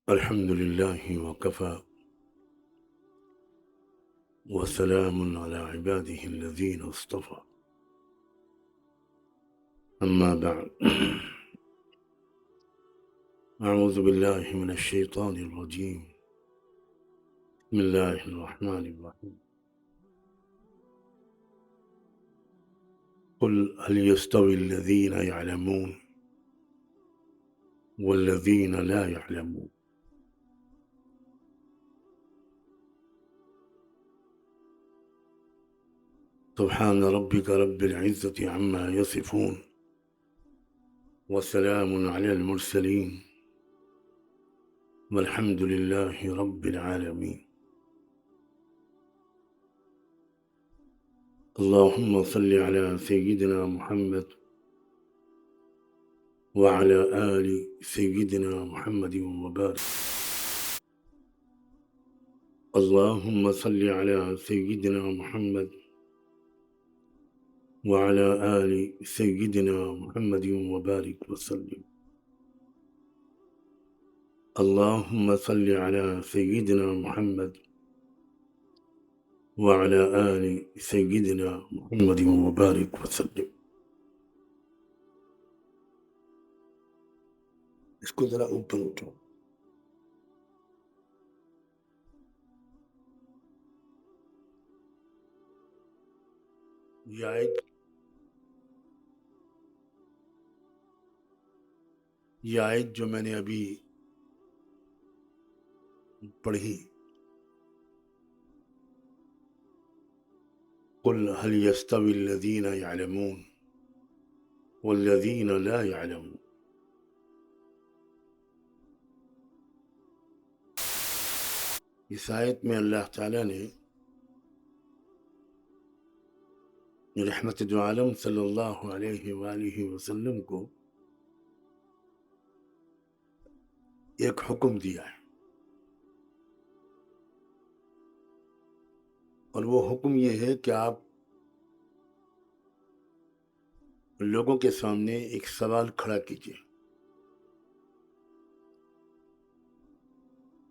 الحمد لله وكفى وسلام على عباده الذين اصطفى. أما بعد أعوذ بالله من الشيطان الرجيم. بسم الله الرحمن الرحيم. قل هل يستوي الذين يعلمون والذين لا يعلمون؟ سبحان ربك رب العزة عما يصفون وسلام على المرسلين والحمد لله رب العالمين. اللهم صل على سيدنا محمد وعلى آل سيدنا محمد وبارك. اللهم صل على سيدنا محمد وعلى آل سيدنا محمد وبارك وسلم. اللهم صل على سيدنا محمد وعلى آل سيدنا محمد وبارك وسلم. اس کو ذرا اوپر اٹھو. یہ آیت جو میں نے ابھی پڑھی، قل هل يستوي الذين يعلمون والذين لا يعلمون، اس آیت میں اللہ تعالیٰ نے رحمت دو عالم صلی اللہ علیہ وآلہ وسلم کو ایک حکم دیا ہے، اور وہ حکم یہ ہے کہ آپ لوگوں کے سامنے ایک سوال کھڑا کیجیے،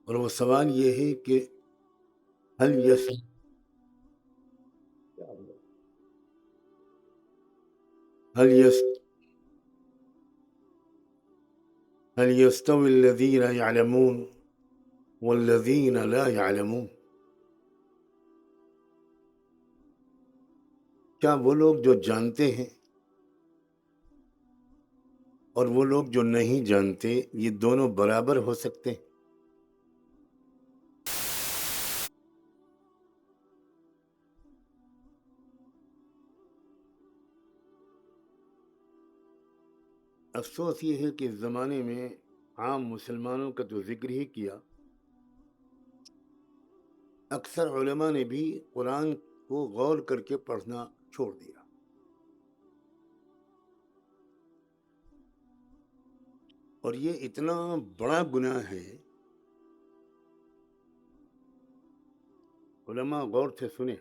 اور وہ سوال یہ ہے کہ هل يستوي الذين يعلمون والذين لا يعلمون؟ کیا وہ لوگ جو جانتے ہیں اور وہ لوگ جو نہیں جانتے، یہ دونوں برابر ہو سکتے ہیں؟ افسوس یہ ہے کہ اس زمانے میں عام مسلمانوں کا تو ذکر ہی کیا، اکثر علماء نے بھی قرآن کو غور کر کے پڑھنا چھوڑ دیا، اور یہ اتنا بڑا گناہ ہے. علماء غور سے سنیں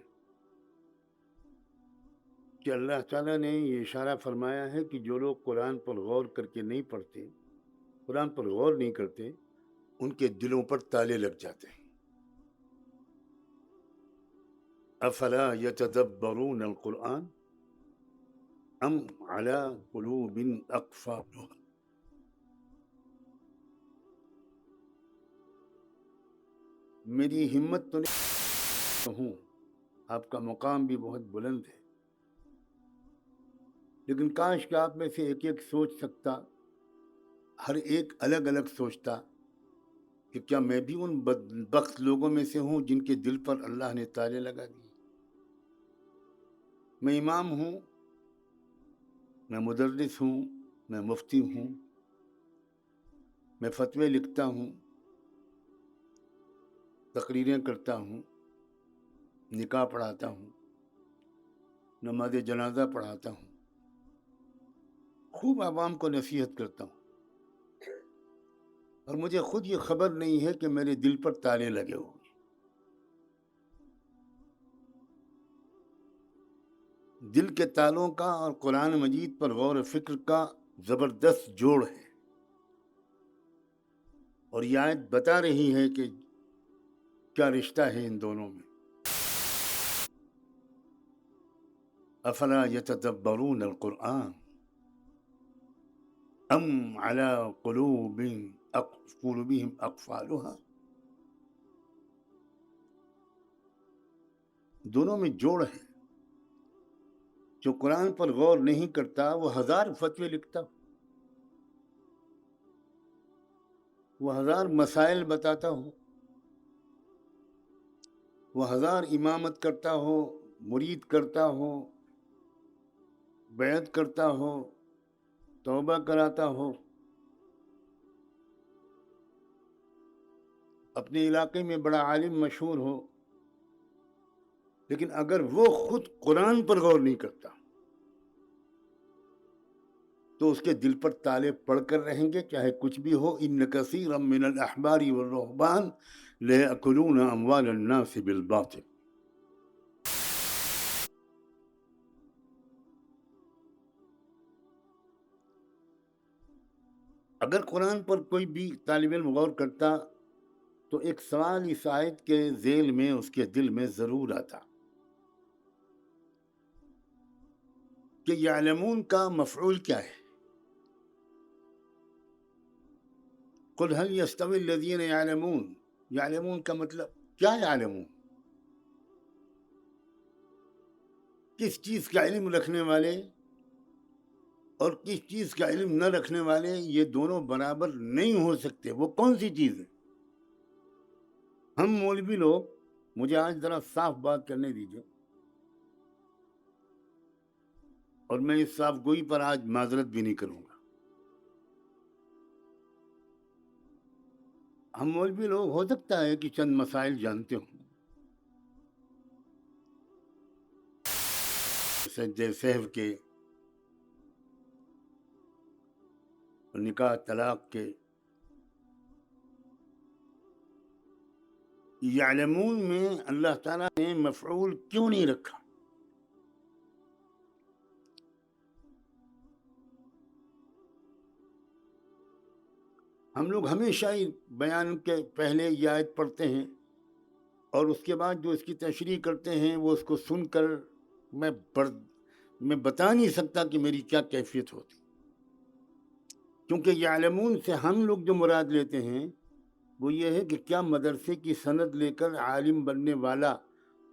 کہ اللہ تعالیٰ نے یہ اشارہ فرمایا ہے کہ جو لوگ قرآن پر غور کر کے نہیں پڑھتے، قرآن پر غور نہیں کرتے، ان کے دلوں پر تالے لگ جاتے ہیں. افلا یتدبرون القرآن ام علی قلوب اقفالها. میری ہمت تو نہیں ہوں، آپ کا مقام بھی بہت بلند ہے، لیکن کاش کہ آپ میں سے ایک ایک سوچ سکتا، ہر ایک الگ الگ سوچتا کہ کیا میں بھی ان بدبخت لوگوں میں سے ہوں جن کے دل پر اللہ نے تالے لگا دیے. میں امام ہوں، میں مدرس ہوں، میں مفتی ہوں، میں فتوے لکھتا ہوں، تقریریں کرتا ہوں، نکاح پڑھاتا ہوں، نماز جنازہ پڑھاتا ہوں، خوب عوام کو نصیحت کرتا ہوں، اور مجھے خود یہ خبر نہیں ہے کہ میرے دل پر تالے لگے ہوئے. دل کے تالوں کا اور قرآن مجید پر غور و فکر کا زبردست جوڑ ہے. اور یہ آیت بتا رہی ہے کہ کیا رشتہ ہے ان دونوں میں. افلا يتدبرون القرآن ام على قلوبهم اقفالها. دونوں میں جوڑ ہے. جو قرآن پر غور نہیں کرتا وہ ہزار فتوے لکھتا، وہ ہزار مسائل بتاتا ہو، وہ ہزار امامت کرتا ہو، مرید کرتا ہو، بیعت کرتا ہو، توبہ کراتا ہو، اپنے علاقے میں بڑا عالم مشہور ہو، لیکن اگر وہ خود قرآن پر غور نہیں کرتا تو اس کے دل پر تالے پڑ کر رہیں گے، چاہے کچھ بھی ہو. ان کثیرا من الاحبار والرهبان ليأكلون اموال الناس بالباطل. اگر قرآن پر کوئی بھی طالب علم غور کرتا تو ایک سوال اس آیت کے ذیل میں اس کے دل میں ضرور آتا کہ یعلمون کا مفعول کیا ہے؟ قل هل يستوي الذين يعلمون. یعلمون کا مطلب کیا؟ یعلمون کس چیز کا علم رکھنے والے اور کس چیز کا علم نہ رکھنے والے، یہ دونوں برابر نہیں ہو سکتے. وہ کون سی چیز ہے؟ ہم مولوی لوگ، مجھے آج ذرا صاف بات کرنے دیجیے، اور میں اس صاف گوئی پر آج معذرت بھی نہیں کروں گا. ہم مولوی لوگ ہو سکتا ہے کہ چند مسائل جانتے ہوں، سجدہ سہو کے، نکاح طلاق کے. یعلمون میں اللہ تعالیٰ نے مفعول کیوں نہیں رکھا؟ ہم لوگ ہمیشہ ہی بیان کے پہلے یہ آیت پڑھتے ہیں اور اس کے بعد جو اس کی تشریح کرتے ہیں وہ اس کو سن کر میں بتا نہیں سکتا کہ میری کیا کیفیت ہوتی، کیونکہ یعلمون سے ہم لوگ جو مراد لیتے ہیں وہ یہ ہے کہ کیا مدرسے کی سند لے کر عالم بننے والا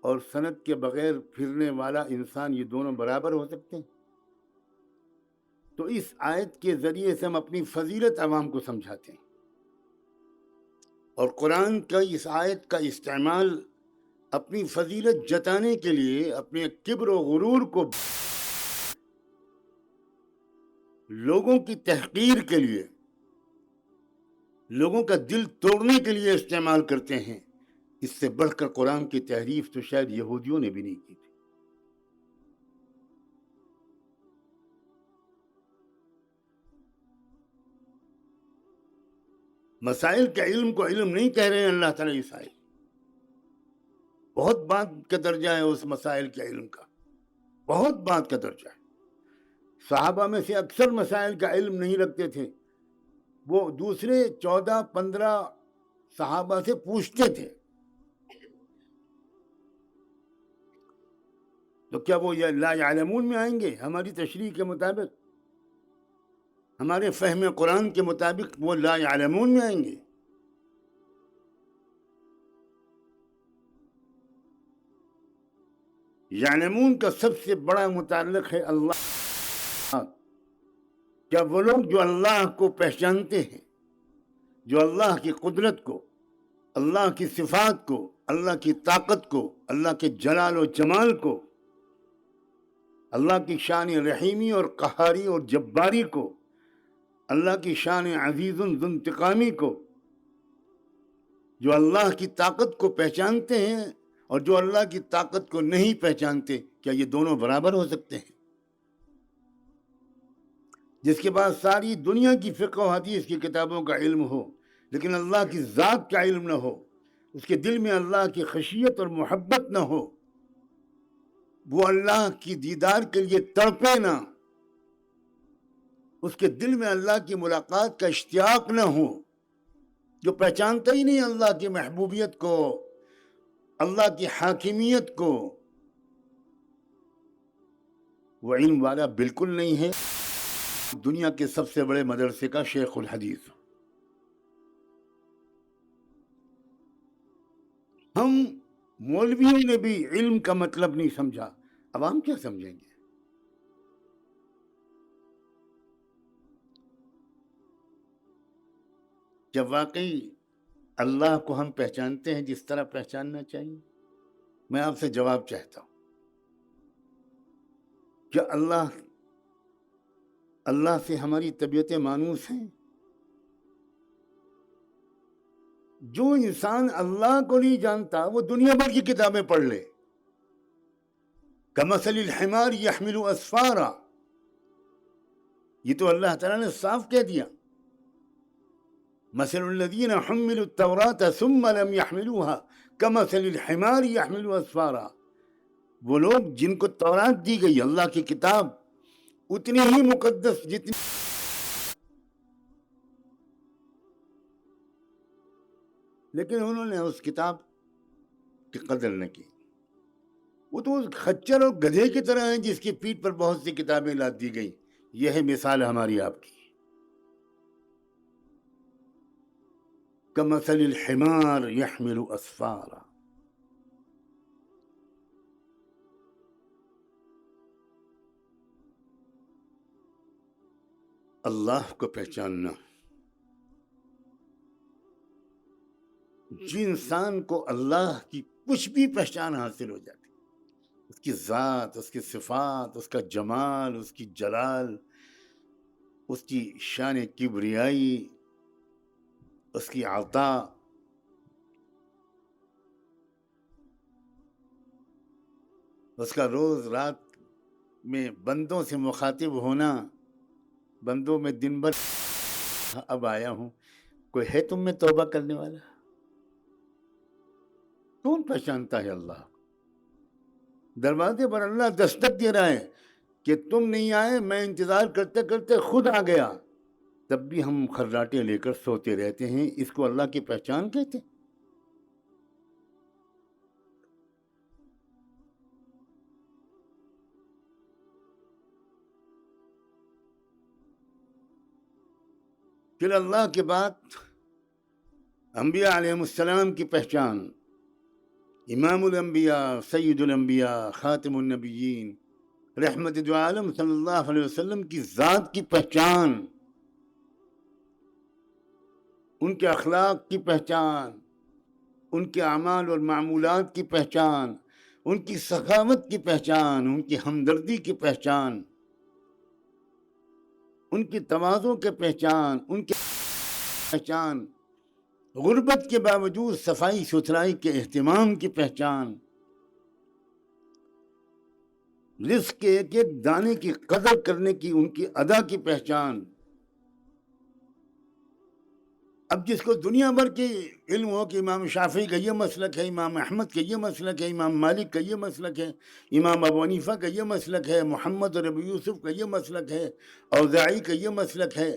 اور سند کے بغیر پھرنے والا انسان یہ دونوں برابر ہو سکتے ہیں؟ تو اس آیت کے ذریعے سے ہم اپنی فضیلت عوام کو سمجھاتے ہیں، اور قرآن کا اس آیت کا استعمال اپنی فضیلت جتانے کے لیے، اپنے کبر و غرور کو لوگوں کی تحقیر کے لیے، لوگوں کا دل توڑنے کے لیے استعمال کرتے ہیں. اس سے بڑھ کر قرآن کی تحریف تو شاید یہودیوں نے بھی نہیں کی تھی. مسائل کے علم کو علم نہیں کہہ رہے ہیں اللہ تعالیٰ. اس آیت بہت بات کا درجہ ہے، اس مسائل کے علم کا بہت بات کا درجہ ہے. صحابہ میں سے اکثر مسائل کا علم نہیں رکھتے تھے، وہ دوسرے 14-15 صحابہ سے پوچھتے تھے. تو کیا وہ لا یعلمون میں آئیں گے؟ ہماری تشریح کے مطابق، ہمارے فہم قرآن کے مطابق وہ لا یعلمون میں آئیں گے. یعلمون کا سب سے بڑا متعلق ہے اللہ. کیا وہ لوگ جو اللہ کو پہچانتے ہیں، جو اللہ کی قدرت کو، اللہ کی صفات کو، اللہ کی طاقت کو، اللہ کے جلال و جمال کو، اللہ کی شان رحیمی اور قہاری اور جباری کو، اللہ کی شان عزیز ذو انتقامی کو، جو اللہ کی طاقت کو پہچانتے ہیں اور جو اللہ کی طاقت کو نہیں پہچانتے، کیا یہ دونوں برابر ہو سکتے ہیں؟ جس کے بعد ساری دنیا کی فقہ و حدیث کی کتابوں کا علم ہو لیکن اللہ کی ذات کا علم نہ ہو، اس کے دل میں اللہ کی خشیت اور محبت نہ ہو، وہ اللہ کی دیدار کے لیے تڑپے نہ، اس کے دل میں اللہ کی ملاقات کا اشتیاق نہ ہو، جو پہچانتا ہی نہیں اللہ کی محبوبیت کو، اللہ کی حاکمیت کو، وہ علم والا بالکل نہیں ہے۔ دنیا کے سب سے بڑے مدرسے کا شیخ الحدیث، ہم مولویوں نے بھی علم کا مطلب نہیں سمجھا، عوام کیا سمجھیں گے؟ جب واقعی اللہ کو ہم پہچانتے ہیں جس طرح پہچاننا چاہیے، میں آپ سے جواب چاہتا ہوں، کیا اللہ سے ہماری طبیعتیں مانوس ہیں؟ جو انسان اللہ کو نہیں جانتا وہ دنیا بھر کی کتابیں پڑھ لے، کمثل الحمار یحمل اسفارا، یہ تو اللہ تعالیٰ نے صاف کہہ دیا، مثل الذین حملوا التوراة ثم لم يحملوها کمثل الحمار یحمل اسفارا، وہ لوگ جن کو تورات دی گئی، اللہ کی کتاب، اتنی ہی مقدس جتنی، لیکن انہوں نے اس کتاب کی قدر نہ کی، وہ تو خچر اور گدھے کی طرح ہیں جس کی پیٹھ پر بہت سی کتابیں لاد دی گئی۔ یہ ہے مثال ہماری آپ کی، کمثل الحمار یحمل اسفارا۔ اللہ کو پہچاننا، جس انسان کو اللہ کی کچھ بھی پہچان حاصل ہو جاتی، اس کی ذات، اس کی صفات، اس کا جمال، اس کی جلال، اس کی شان کبریائی، اس کی عطا، اس کا روز رات میں بندوں سے مخاطب ہونا، بندوں میں دن بھر اب آیا ہوں، کوئی ہے تم میں توبہ کرنے والا؟ کون پہچانتا ہے اللہ؟ دروازے پر اللہ دستک دے رہا ہے کہ تم نہیں آئے، میں انتظار کرتے کرتے خود آ گیا، تب بھی ہم خراٹے لے کر سوتے رہتے ہیں۔ اس کو اللہ کی پہچان کہتے ہیں؟ پھر اللہ کے بعد انبیاء علیہ السلام کی پہچان، امام الانبیاء، سید الانبیاء، خاتم النبیین، رحمت دو عالم صلی اللہ علیہ وسلم کی ذات کی پہچان، ان کے اخلاق کی پہچان، ان کے اعمال اور معمولات کی پہچان، ان کی سخاوت کی پہچان، ان کی ہمدردی کی پہچان، ان کی تواضع کی پہچان، ان کی پہچان، غربت کے باوجود صفائی ستھرائی کے اہتمام کی پہچان، رزق کے ایک ایک دانے کی قدر کرنے کی ان کی ادا کی پہچان۔ اب جس کو دنیا بھر کی علم ہو کہ امام شافعی کا یہ مسلک ہے، امام احمد کا یہ مسلک ہے، امام مالک کا یہ مسلک ہے، امام ابو حنیفہ کا یہ مسلک ہے، محمد اور ابو یوسف کا یہ مسلک ہے، اوزاعی کا یہ مسلک ہے،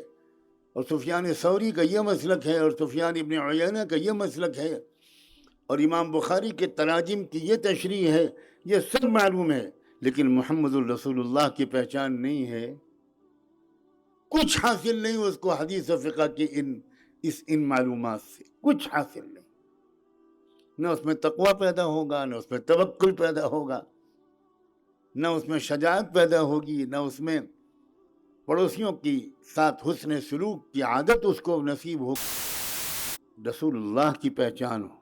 اور سفیان ثوری کا یہ مسلک ہے، اور سفیان ابن عیینہ کا یہ مسلک ہے، اور امام بخاری کے تراجم کی یہ تشریح ہے، یہ سب معلوم ہے، لیکن محمد الرسول اللہ کی پہچان نہیں ہے، کچھ حاصل نہیں اس کو حدیث و فقہ کی ان معلومات سے، کچھ حاصل نہیں، نہ اس میں تقوی پیدا ہوگا، نہ اس میں توکل پیدا ہوگا، نہ اس میں شجاعت پیدا ہوگی، نہ اس میں پڑوسیوں کی ساتھ حسن سلوک کی عادت اس کو نصیب ہو۔ رسول اللہ کی پہچان ہو،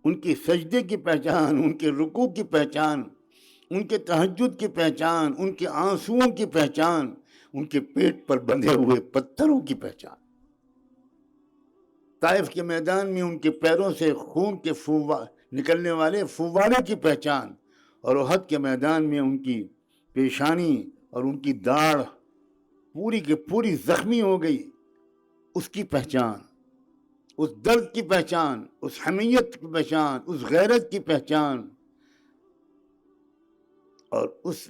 ان کی سجدے کی پہچان، ان کے رکوع کی پہچان، ان کے تہجد کی پہچان، ان کے آنسوؤں کی پہچان، ان کے پیٹ پر بندھے ہوئے پتھروں کی پہچان، طائف کے میدان میں ان کے پیروں سے خون کے نکلنے والے فوارے کی پہچان، اور احد کے میدان میں ان کی پیشانی اور ان کی داڑھ پوری کی پوری زخمی ہو گئی، اس کی پہچان، اس درد کی پہچان، اس حمیت کی پہچان، اس غیرت کی پہچان، اور اس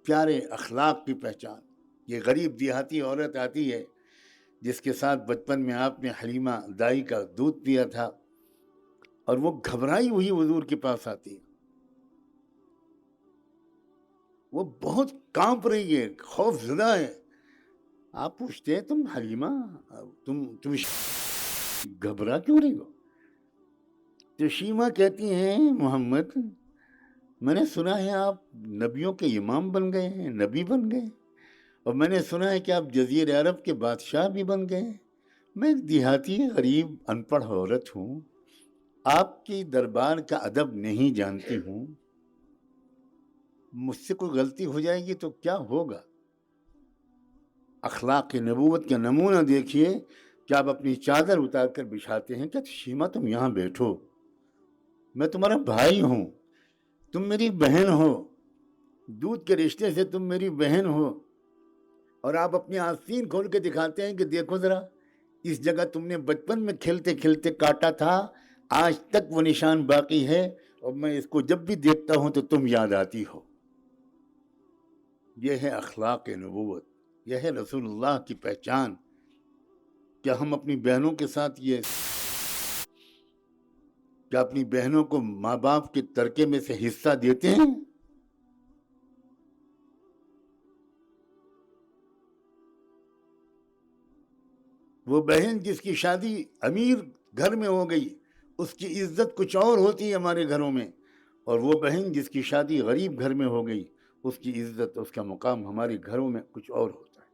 پیارے اخلاق کی پہچان۔ یہ غریب دیہاتی عورت آتی ہے جس کے ساتھ بچپن میں آپ نے حلیمہ دائی کا دودھ پیا تھا، اور وہ گھبرائی ہوئی حضور کے پاس آتی ہے، وہ بہت کانپ رہی ہے، خوف زدہ ہے. آپ پوچھتے ہیں تم حلیمہ، تم گھبرا کیوں رہی ہو؟ تو شیمہ کہتی ہیں محمد، میں نے سنا ہے آپ نبیوں کے امام بن گئے ہیں، نبی بن گئے، اور میں نے سنا ہے کہ آپ جزیرہ عرب کے بادشاہ بھی بن گئے. میں ایک دیہاتی غریب ان پڑھ عورت ہوں، آپ کی دربار کا ادب نہیں جانتی ہوں، مجھ سے کوئی غلطی ہو جائے گی تو کیا ہوگا؟ اخلاق نبوت کا نمونہ دیکھیے کہ آپ اپنی چادر اتار کر بچھاتے ہیں کہ شیمہ تم یہاں بیٹھو، میں تمہارا بھائی ہوں، تم میری بہن ہو، دودھ کے رشتے سے تم میری بہن ہو، اور آپ اپنی آستین کھول کے دکھاتے ہیں کہ دیکھو ذرا، اس جگہ تم نے بچپن میں کھیلتے کھیلتے کاٹا تھا، آج تک وہ نشان باقی ہے، اور میں اس کو جب بھی دیکھتا ہوں تو تم یاد آتی ہو. یہ ہے اخلاق نبوت، یہ ہے رسول اللہ کی پہچان. کیا ہم اپنی بہنوں کے ساتھ کیا اپنی بہنوں کو ماں باپ کے ترکے میں سے حصہ دیتے ہیں؟ وہ بہن جس کی شادی امیر گھر میں ہو گئی، اس کی عزت کچھ اور ہوتی ہے ہمارے گھروں میں، اور وہ بہن جس کی شادی غریب گھر میں ہو گئی، اس کی عزت، اس کا مقام ہمارے گھروں میں کچھ اور ہوتا ہے.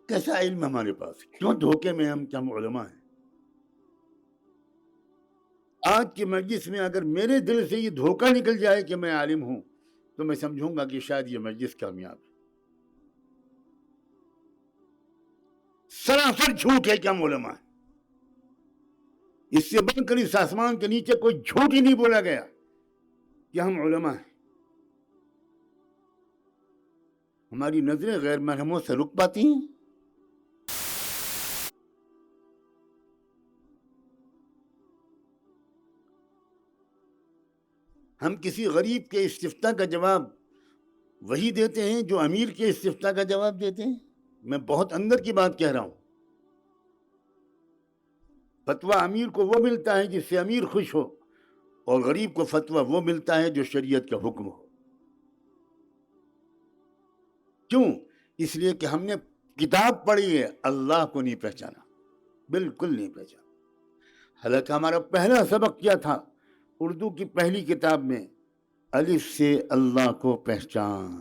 کیسا علم ہمارے پاس؟ کیوں دھوکے میں ہم علماء ہیں؟ آج کی مجلس میں اگر میرے دل سے یہ دھوکہ نکل جائے کہ میں عالم ہوں تو میں سمجھوں گا کہ شاید یہ مجلس کامیاب ہے. سراسر جھوٹ ہے کہ ہم علماء ہیں. اس سے بڑھ کر اس آسمان کے نیچے کوئی جھوٹ ہی نہیں بولا گیا کہ ہم علماء ہیں. ہماری نظریں غیر محرموں سے رک پاتی ہیں. ہم کسی غریب کے استفتاء کا جواب وہی دیتے ہیں جو امیر کے استفتاء کا جواب دیتے ہیں. میں بہت اندر کی بات کہہ رہا ہوں. فتویٰ امیر کو وہ ملتا ہے جس سے امیر خوش ہو، اور غریب کو فتویٰ وہ ملتا ہے جو شریعت کا حکم ہو. کیوں؟ اس لیے کہ ہم نے کتاب پڑھی ہے، اللہ کو نہیں پہچانا، بالکل نہیں پہچانا. حالانکہ ہمارا پہلا سبق کیا تھا؟ اردو کی پہلی کتاب میں الف سے اللہ کو پہچان،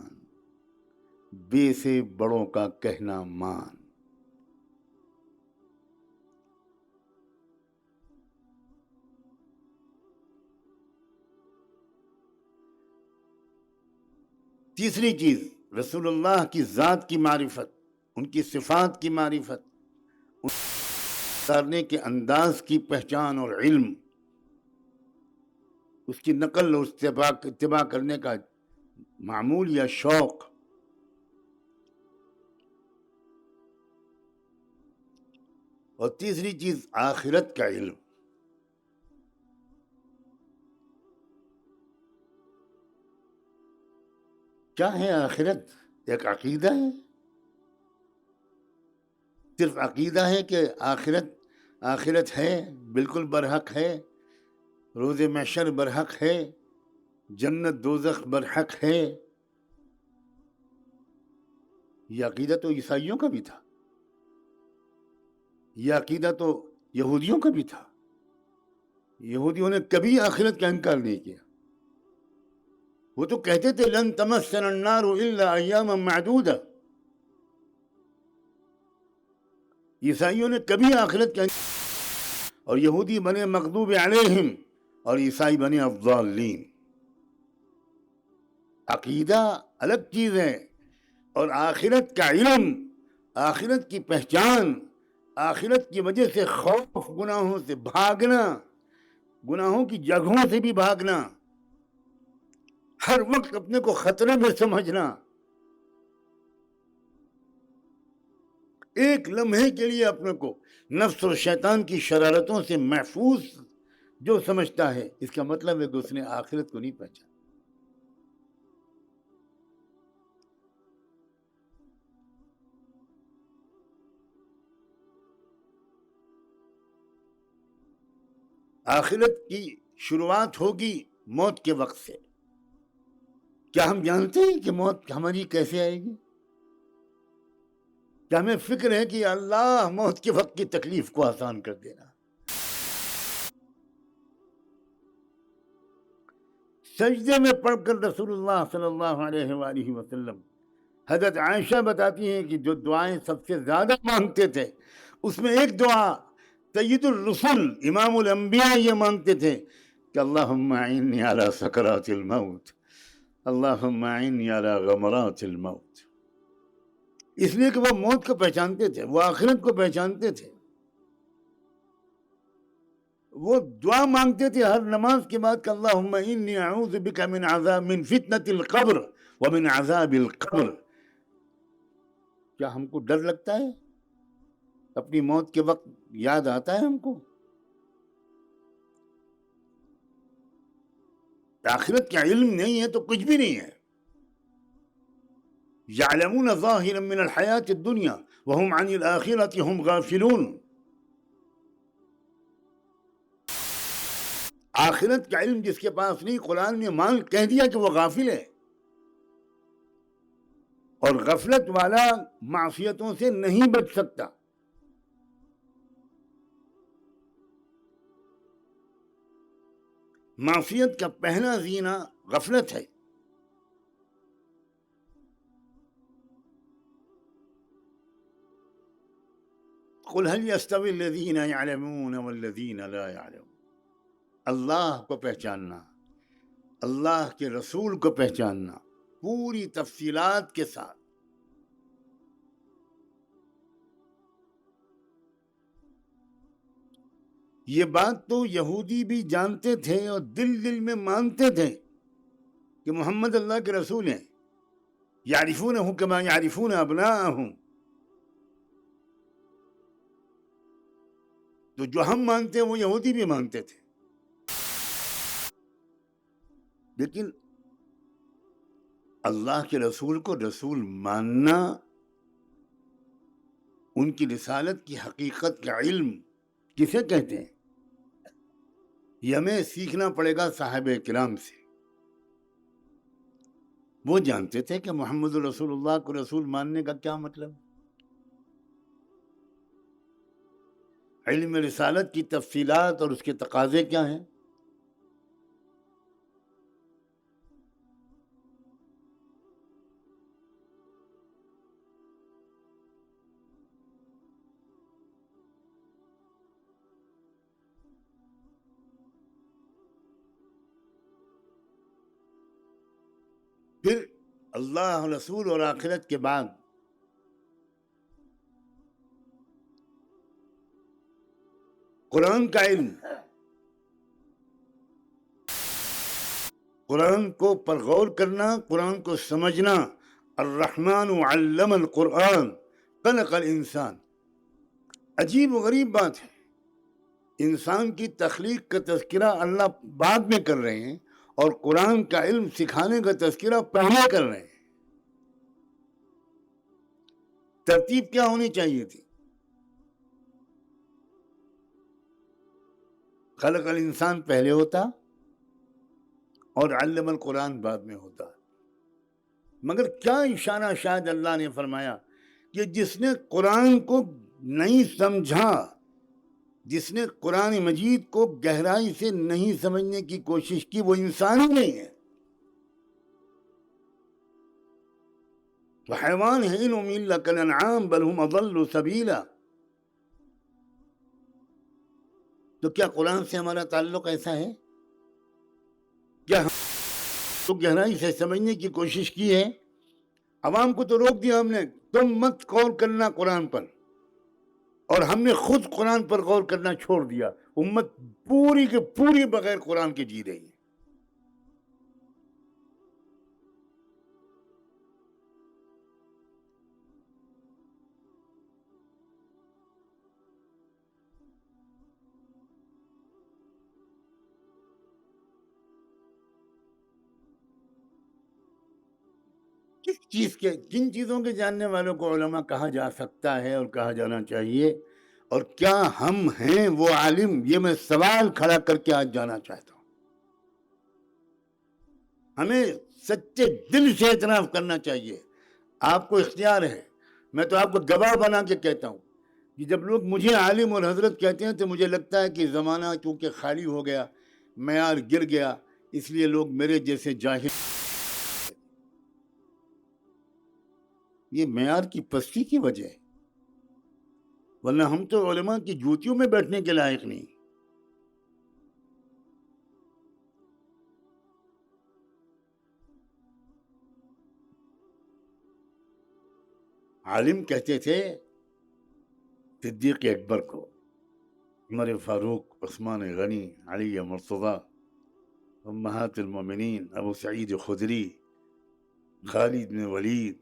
بے سے بڑوں کا کہنا مان. تیسری چیز، رسول اللہ کی ذات کی معرفت، ان کی صفات کی معرفت، اتارنے کے انداز کی پہچان اور علم، اس کی نقل اور اتباع کرنے کا معمول یا شوق. اور تیسری چیز آخرت کا علم. کیا ہے آخرت؟ ایک عقیدہ ہے، صرف عقیدہ ہے کہ آخرت ہے، بالکل برحق ہے، روز محشر برحق ہے، جنت دوزخ برحق ہے. یہ عقیدہ تو عیسائیوں کا بھی تھا، یہ عقیدہ تو یہودیوں کا بھی تھا. یہودیوں نے کبھی آخرت کا انکار نہیں کیا. وہ تو کہتے تھے لن تمسنا النار الا ایاما معدودہ. عیسائیوں نے کبھی آخرت کا انکار، اور یہودی بنے مغضوب علیہم اور عیسائی بنے الضالین. عقیدہ الگ چیز ہے، اور آخرت کا علم، آخرت کی پہچان، آخرت کی وجہ سے خوف، گناہوں سے بھاگنا، گناہوں کی جگہوں سے بھی بھاگنا، ہر وقت اپنے کو خطرے میں سمجھنا، ایک لمحے کے لیے اپنے کو نفس اور شیطان کی شرارتوں سے محفوظ جو سمجھتا ہے، اس کا مطلب ہے کہ اس نے آخرت کو نہیں پہچانا. آخرت کی شروعات ہوگی موت کے وقت سے. کیا ہم جانتے ہیں کہ موت ہماری کیسے آئے گی؟ کیا ہمیں فکر ہے کہ اللہ موت کے وقت کی تکلیف کو آسان کر دینا؟ سجدے میں پڑھ کر رسول اللہ صلی اللہ علیہ وآلہ وسلم، حضرت عائشہ بتاتی ہیں کہ جو دعائیں سب سے زیادہ مانگتے تھے اس میں ایک دعا سید الرسل امام الانبیاء یہ مانگتے تھے کہ اللہم اعنی علی سکرات الموت، اللہم اعنی علی غمرات الموت. اس لیے کہ وہ موت کو پہچانتے تھے، وہ آخرت کو پہچانتے تھے. وہ دعا مانگتے تھے ہر نماز کے بعد کہ اللہم انی اعوذ بک من فتنة القبر ومن عذاب القبر. کیا ہم کو ڈر لگتا ہے؟ اپنی موت کے وقت یاد آتا ہے ہم کو؟ آخرت کا علم نہیں ہے تو کچھ بھی نہیں ہے. یعلمون ظاہرا من الحیات الدنیا وهم عن الآخرت هم غافلون. آخرت کا علم جس کے پاس نہیں، قرآن نے مان کہہ دیا کہ وہ غافل ہے. اور غفلت والا معصیتوں سے نہیں بچ سکتا. معصیت کا پہلا زینہ غفلت ہے. قل هل يستوي الذين يعلمون والذين لا يعلمون. اللہ کو پہچاننا، اللہ کے رسول کو پہچاننا پوری تفصیلات کے ساتھ. یہ بات تو یہودی بھی جانتے تھے اور دل دل میں مانتے تھے کہ محمد اللہ کے رسول ہیں. یعرفونہ کما یعرفون ابناءہم. تو جو ہم مانتے ہیں وہ یہودی بھی مانتے تھے. لیکن اللہ کے رسول کو رسول ماننا، ان کی رسالت کی حقیقت کا علم کسے کہتے ہیں؟ یہ ہمیں سیکھنا پڑے گا صحابہ کرام سے. وہ جانتے تھے کہ محمد رسول اللہ کو رسول ماننے کا کیا مطلب. علم رسالت کی تفصیلات اور اس کے تقاضے کیا ہیں. پھر اللہ رسول اور آخرت کے بعد قرآن کا علم. قرآن کو پر غور کرنا، قرآن کو سمجھنا. الرحمن علم القرآن خلق الانسان. عجیب و غریب بات ہے، انسان کی تخلیق کا تذکرہ اللہ بعد میں کر رہے ہیں اور قرآن کا علم سکھانے کا تذکرہ پہلے کر رہے ہیں. ترتیب کیا ہونی چاہیے تھی؟ خلق الانسان پہلے ہوتا اور علم القرآن بعد میں ہوتا. مگر کیا اشارہ شاید اللہ نے فرمایا کہ جس نے قرآن کو نہیں سمجھا، جس نے قرآن مجید کو گہرائی سے نہیں سمجھنے کی کوشش کی، وہ انسان ہی نہیں ہے، وہ حیوان ہے. انہم الا کالانعام بل ہم اضل سبیلا. تو کیا قرآن سے ہمارا تعلق ایسا ہے؟ کیا ہم تو گہرائی سے سمجھنے کی کوشش کی ہے؟ عوام کو تو روک دیا ہم نے، تم مت غور کرنا قرآن پر، اور ہم نے خود قرآن پر غور کرنا چھوڑ دیا. امت پوری کے پوری بغیر قرآن کے جی رہی ہے. کس چیز کے، کن چیزوں کے جاننے والوں کو علماء کہا جا سکتا ہے اور کہا جانا چاہیے، اور کیا ہم ہیں وہ عالم؟ یہ میں سوال کھڑا کر کے آج جانا چاہتا ہوں۔ ہمیں سچے دل سے اعتراف کرنا چاہیے۔ آپ کو اختیار ہے، میں تو آپ کو گواہ بنا کے کہتا ہوں کہ جب لوگ مجھے عالم اور حضرت کہتے ہیں تو مجھے لگتا ہے کہ زمانہ چونکہ خالی ہو گیا، معیار گر گیا، اس لیے لوگ میرے جیسے جاہل، یہ معیار کی پستی کی وجہ ہے، ورنہ ہم تو علماء کی جوتیوں میں بیٹھنے کے لائق نہیں۔ عالم کہتے تھے صدیق اکبر کو، عمر فاروق، عثمان غنی، علی مرتضی، امہات المومنین، ابو سعید خدری، خالد بن ولید،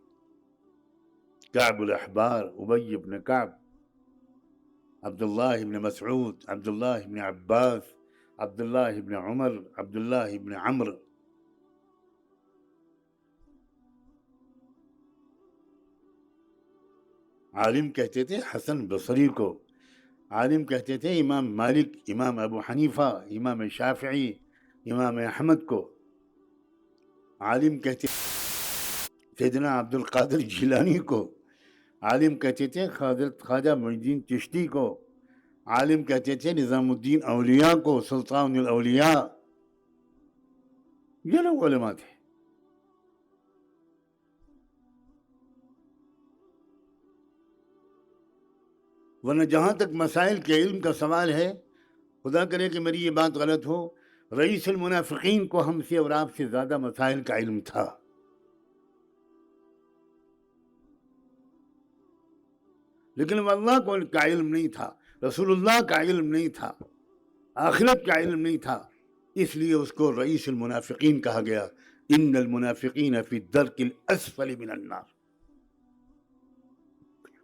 کعب الاحبار، ابی بن کعب، عبداللہ بن مسعود، عبداللہ بن عباس، عبداللہ بن عمر، عبداللہ بن عمرو۔ عالم کہتے تھے حسن بصری کو، عالم کہتے تھے امام مالک، امام ابو حنیفہ، امام شافعی، امام احمد کو، عالم کہتے سیدنا عبد القادر جیلانی کو، عالم کہتے تھے خواجہ معین الدین چشتی کو، عالم کہتے تھے نظام الدین اولیاء کو، سلطان الاولیاء۔ یہ لوگ علماء تھے۔ ورنہ جہاں تک مسائل کے علم کا سوال ہے، خدا کرے کہ میری یہ بات غلط ہو، رئیس المنافقین کو ہم سے اور آپ سے زیادہ مسائل کا علم تھا، لیکن وہ اللہ کو کا علم نہیں تھا، رسول اللہ کا علم نہیں تھا، آخرت کا علم نہیں تھا، اس لیے اس کو رئیس المنافقین کہا گیا۔ ان المنافقین فی الدرک الاسفل من النار۔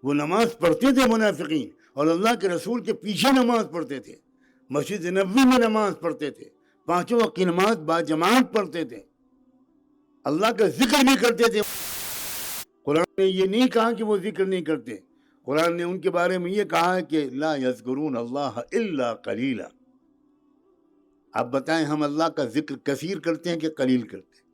وہ نماز پڑھتے تھے منافقین، اور اللہ کے رسول کے پیچھے نماز پڑھتے تھے، مسجد نبوی میں نماز پڑھتے تھے، پانچوں وقت کی نماز باجماعت پڑھتے تھے، اللہ کا ذکر بھی کرتے تھے۔ قرآن نے یہ نہیں کہا کہ وہ ذکر نہیں کرتے، قرآن نے ان کے بارے میں یہ کہا ہے کہ لا یذکرون اللہ الا قلیلا۔ آپ بتائیں ہم اللہ کا ذکر کثیر کرتے ہیں کہ قلیل کرتے ہیں؟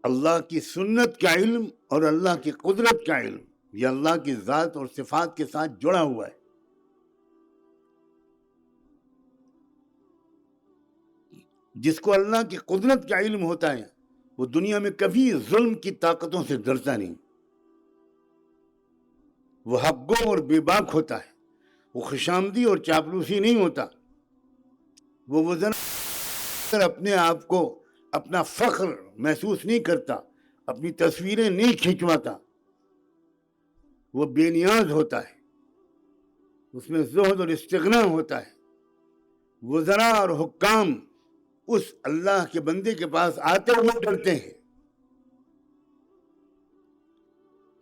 اللہ کی سنت کا علم اور اللہ کی قدرت کا علم، یہ اللہ کی ذات اور صفات کے ساتھ جڑا ہوا ہے۔ جس کو اللہ کی قدرت کا علم ہوتا ہے وہ دنیا میں کبھی ظلم کی طاقتوں سے ڈرتا نہیں، وہ حق گو اور بے باک ہوتا ہے، وہ خوشامدی اور چاپلوسی نہیں ہوتا، وہ وزن اپنے آپ کو اپنا فخر محسوس نہیں کرتا، اپنی تصویریں نہیں کھنچواتا، وہ بے نیاز ہوتا ہے، اس میں زہد اور استغنا ہوتا ہے۔ وزراء اور حکام اس اللہ کے بندے کے پاس آتے ہوئے ڈرتے ہیں۔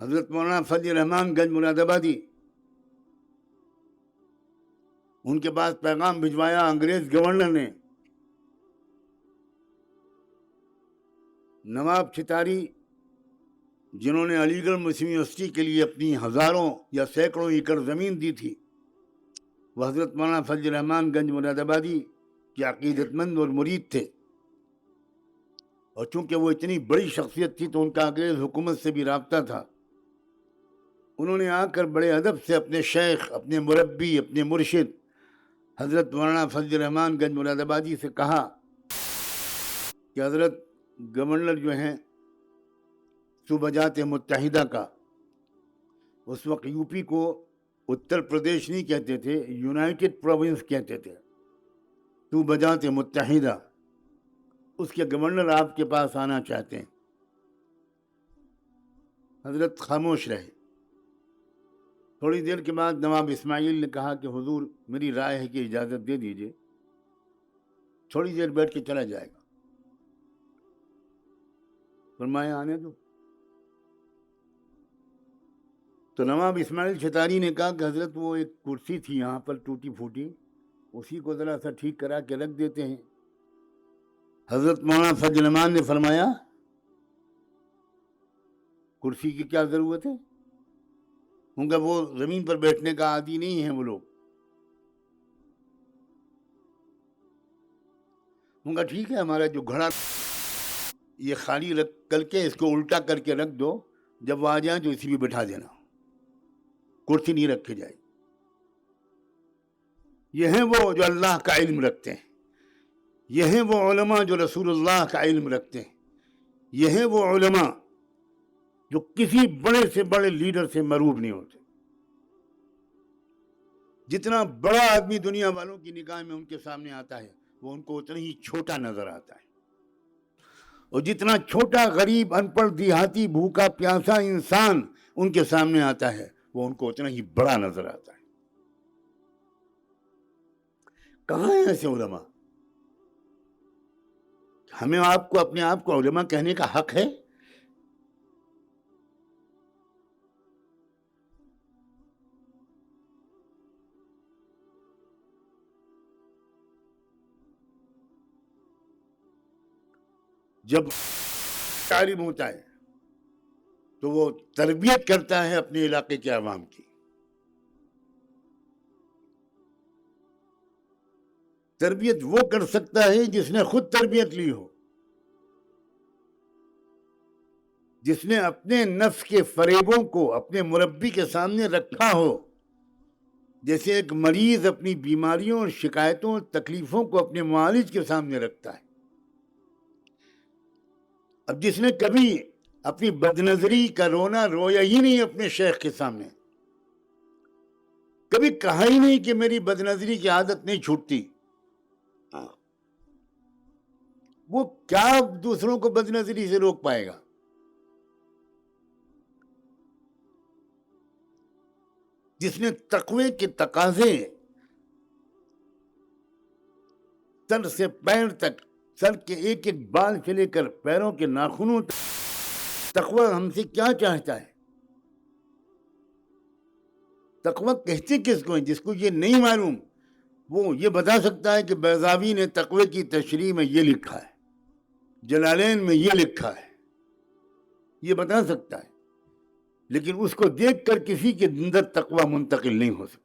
حضرت مولانا فضل الرحمان گنج مراد آبادی، ان کے پاس پیغام بھجوایا انگریز گورنر نے، نواب چھتاری جنہوں نے علی گڑھ مسلم یونیورسٹی کے لیے اپنی ہزاروں یا سینکڑوں ایکڑ زمین دی تھی، وہ حضرت مولانا فضل الرحمان گنج مراد آبادی کے عقیدت مند اور مرید تھے، اور چونکہ وہ اتنی بڑی شخصیت تھی تو ان کا انگریز حکومت سے بھی رابطہ تھا۔ انہوں نے آ کر بڑے ادب سے اپنے شیخ، اپنے مربی، اپنے مرشد حضرت مولانا فضل الرحمان گنج مراد آبادی سے کہا کہ حضرت گورنر جو ہیں صوبہ جات متحدہ کا، اس وقت یو پی کو اتر پردیش نہیں کہتے تھے، یونائٹڈ پروونس کہتے تھے، صوبہ جات متحدہ، اس کے گورنر آپ کے پاس آنا چاہتے ہیں۔ حضرت خاموش رہے۔ تھوڑی دیر کے بعد نواب اسماعیل نے کہا کہ حضور میری رائے ہے کہ اجازت دے دیجئے، تھوڑی دیر بیٹھ کے چلا جائے گا۔ فرمایا آنے دو. تو نواب اسماعیل چھتاری نے کہا کہ حضرت وہ ایک کرسی تھی یہاں پر ٹوٹی پھوٹی، اسی کو ذرا سا ٹھیک کرا کے رکھ دیتے ہیں. حضرت مولانا فضل الرحمان نے فرمایا کرسی کی کیا ضرورت ہے، کیونکہ وہ زمین پر بیٹھنے کا عادی نہیں ہے وہ لوگ. کہا ٹھیک ہے، ہمارا جو گھڑا یہ خالی رکھ کر کے اس کو الٹا کر کے رکھ دو، جب وہ آ جائیں تو اسی بھی بٹھا دینا، کرسی نہیں رکھے جائے. یہ ہیں وہ جو اللہ کا علم رکھتے ہیں، یہ ہیں وہ علماء جو رسول اللہ کا علم رکھتے ہیں، یہ ہیں وہ علماء جو کسی بڑے سے بڑے لیڈر سے مروب نہیں ہوتے. جتنا بڑا آدمی دنیا والوں کی نگاہ میں ان کے سامنے آتا ہے وہ ان کو اتنا ہی چھوٹا نظر آتا ہے، اور جتنا چھوٹا غریب ان پڑھ دیہاتی بھوکا پیاسا انسان ان کے سامنے آتا ہے وہ ان کو اتنا ہی بڑا نظر آتا ہے. کہاں ہیں ایسے علماء؟ ہمیں آپ کو اپنے آپ کو علماء کہنے کا حق ہے؟ جب عالم ہوتا ہے تو وہ تربیت کرتا ہے اپنے علاقے کے عوام کی. تربیت وہ کر سکتا ہے جس نے خود تربیت لی ہو، جس نے اپنے نفس کے فریبوں کو اپنے مربی کے سامنے رکھا ہو. جیسے ایک مریض اپنی بیماریوں اور شکایتوں اور تکلیفوں کو اپنے معالج کے سامنے رکھتا ہے. اب جس نے کبھی اپنی بدنظری کا رونا رویا ہی نہیں اپنے شیخ کے سامنے، کبھی کہا ہی نہیں کہ میری بدنظری کی عادت نہیں چھوٹتی، وہ کیا دوسروں کو بدنظری سے روک پائے گا؟ جس نے تقوی کے تقاضے سر سے پیر تک، سر کے ایک ایک بال سے لے کر پیروں کے ناخنوں تک، تقوی ہم سے کیا چاہتا ہے؟ تقوی کہتے کس کو ہیں؟ جس کو یہ نہیں معلوم وہ یہ بتا سکتا ہے کہ بیضاوی نے تقوی کی تشریح میں یہ لکھا ہے، جلالین میں یہ لکھا ہے، یہ بتا سکتا ہے، لیکن اس کو دیکھ کر کسی کے اندر تقوی منتقل نہیں ہو سکتا.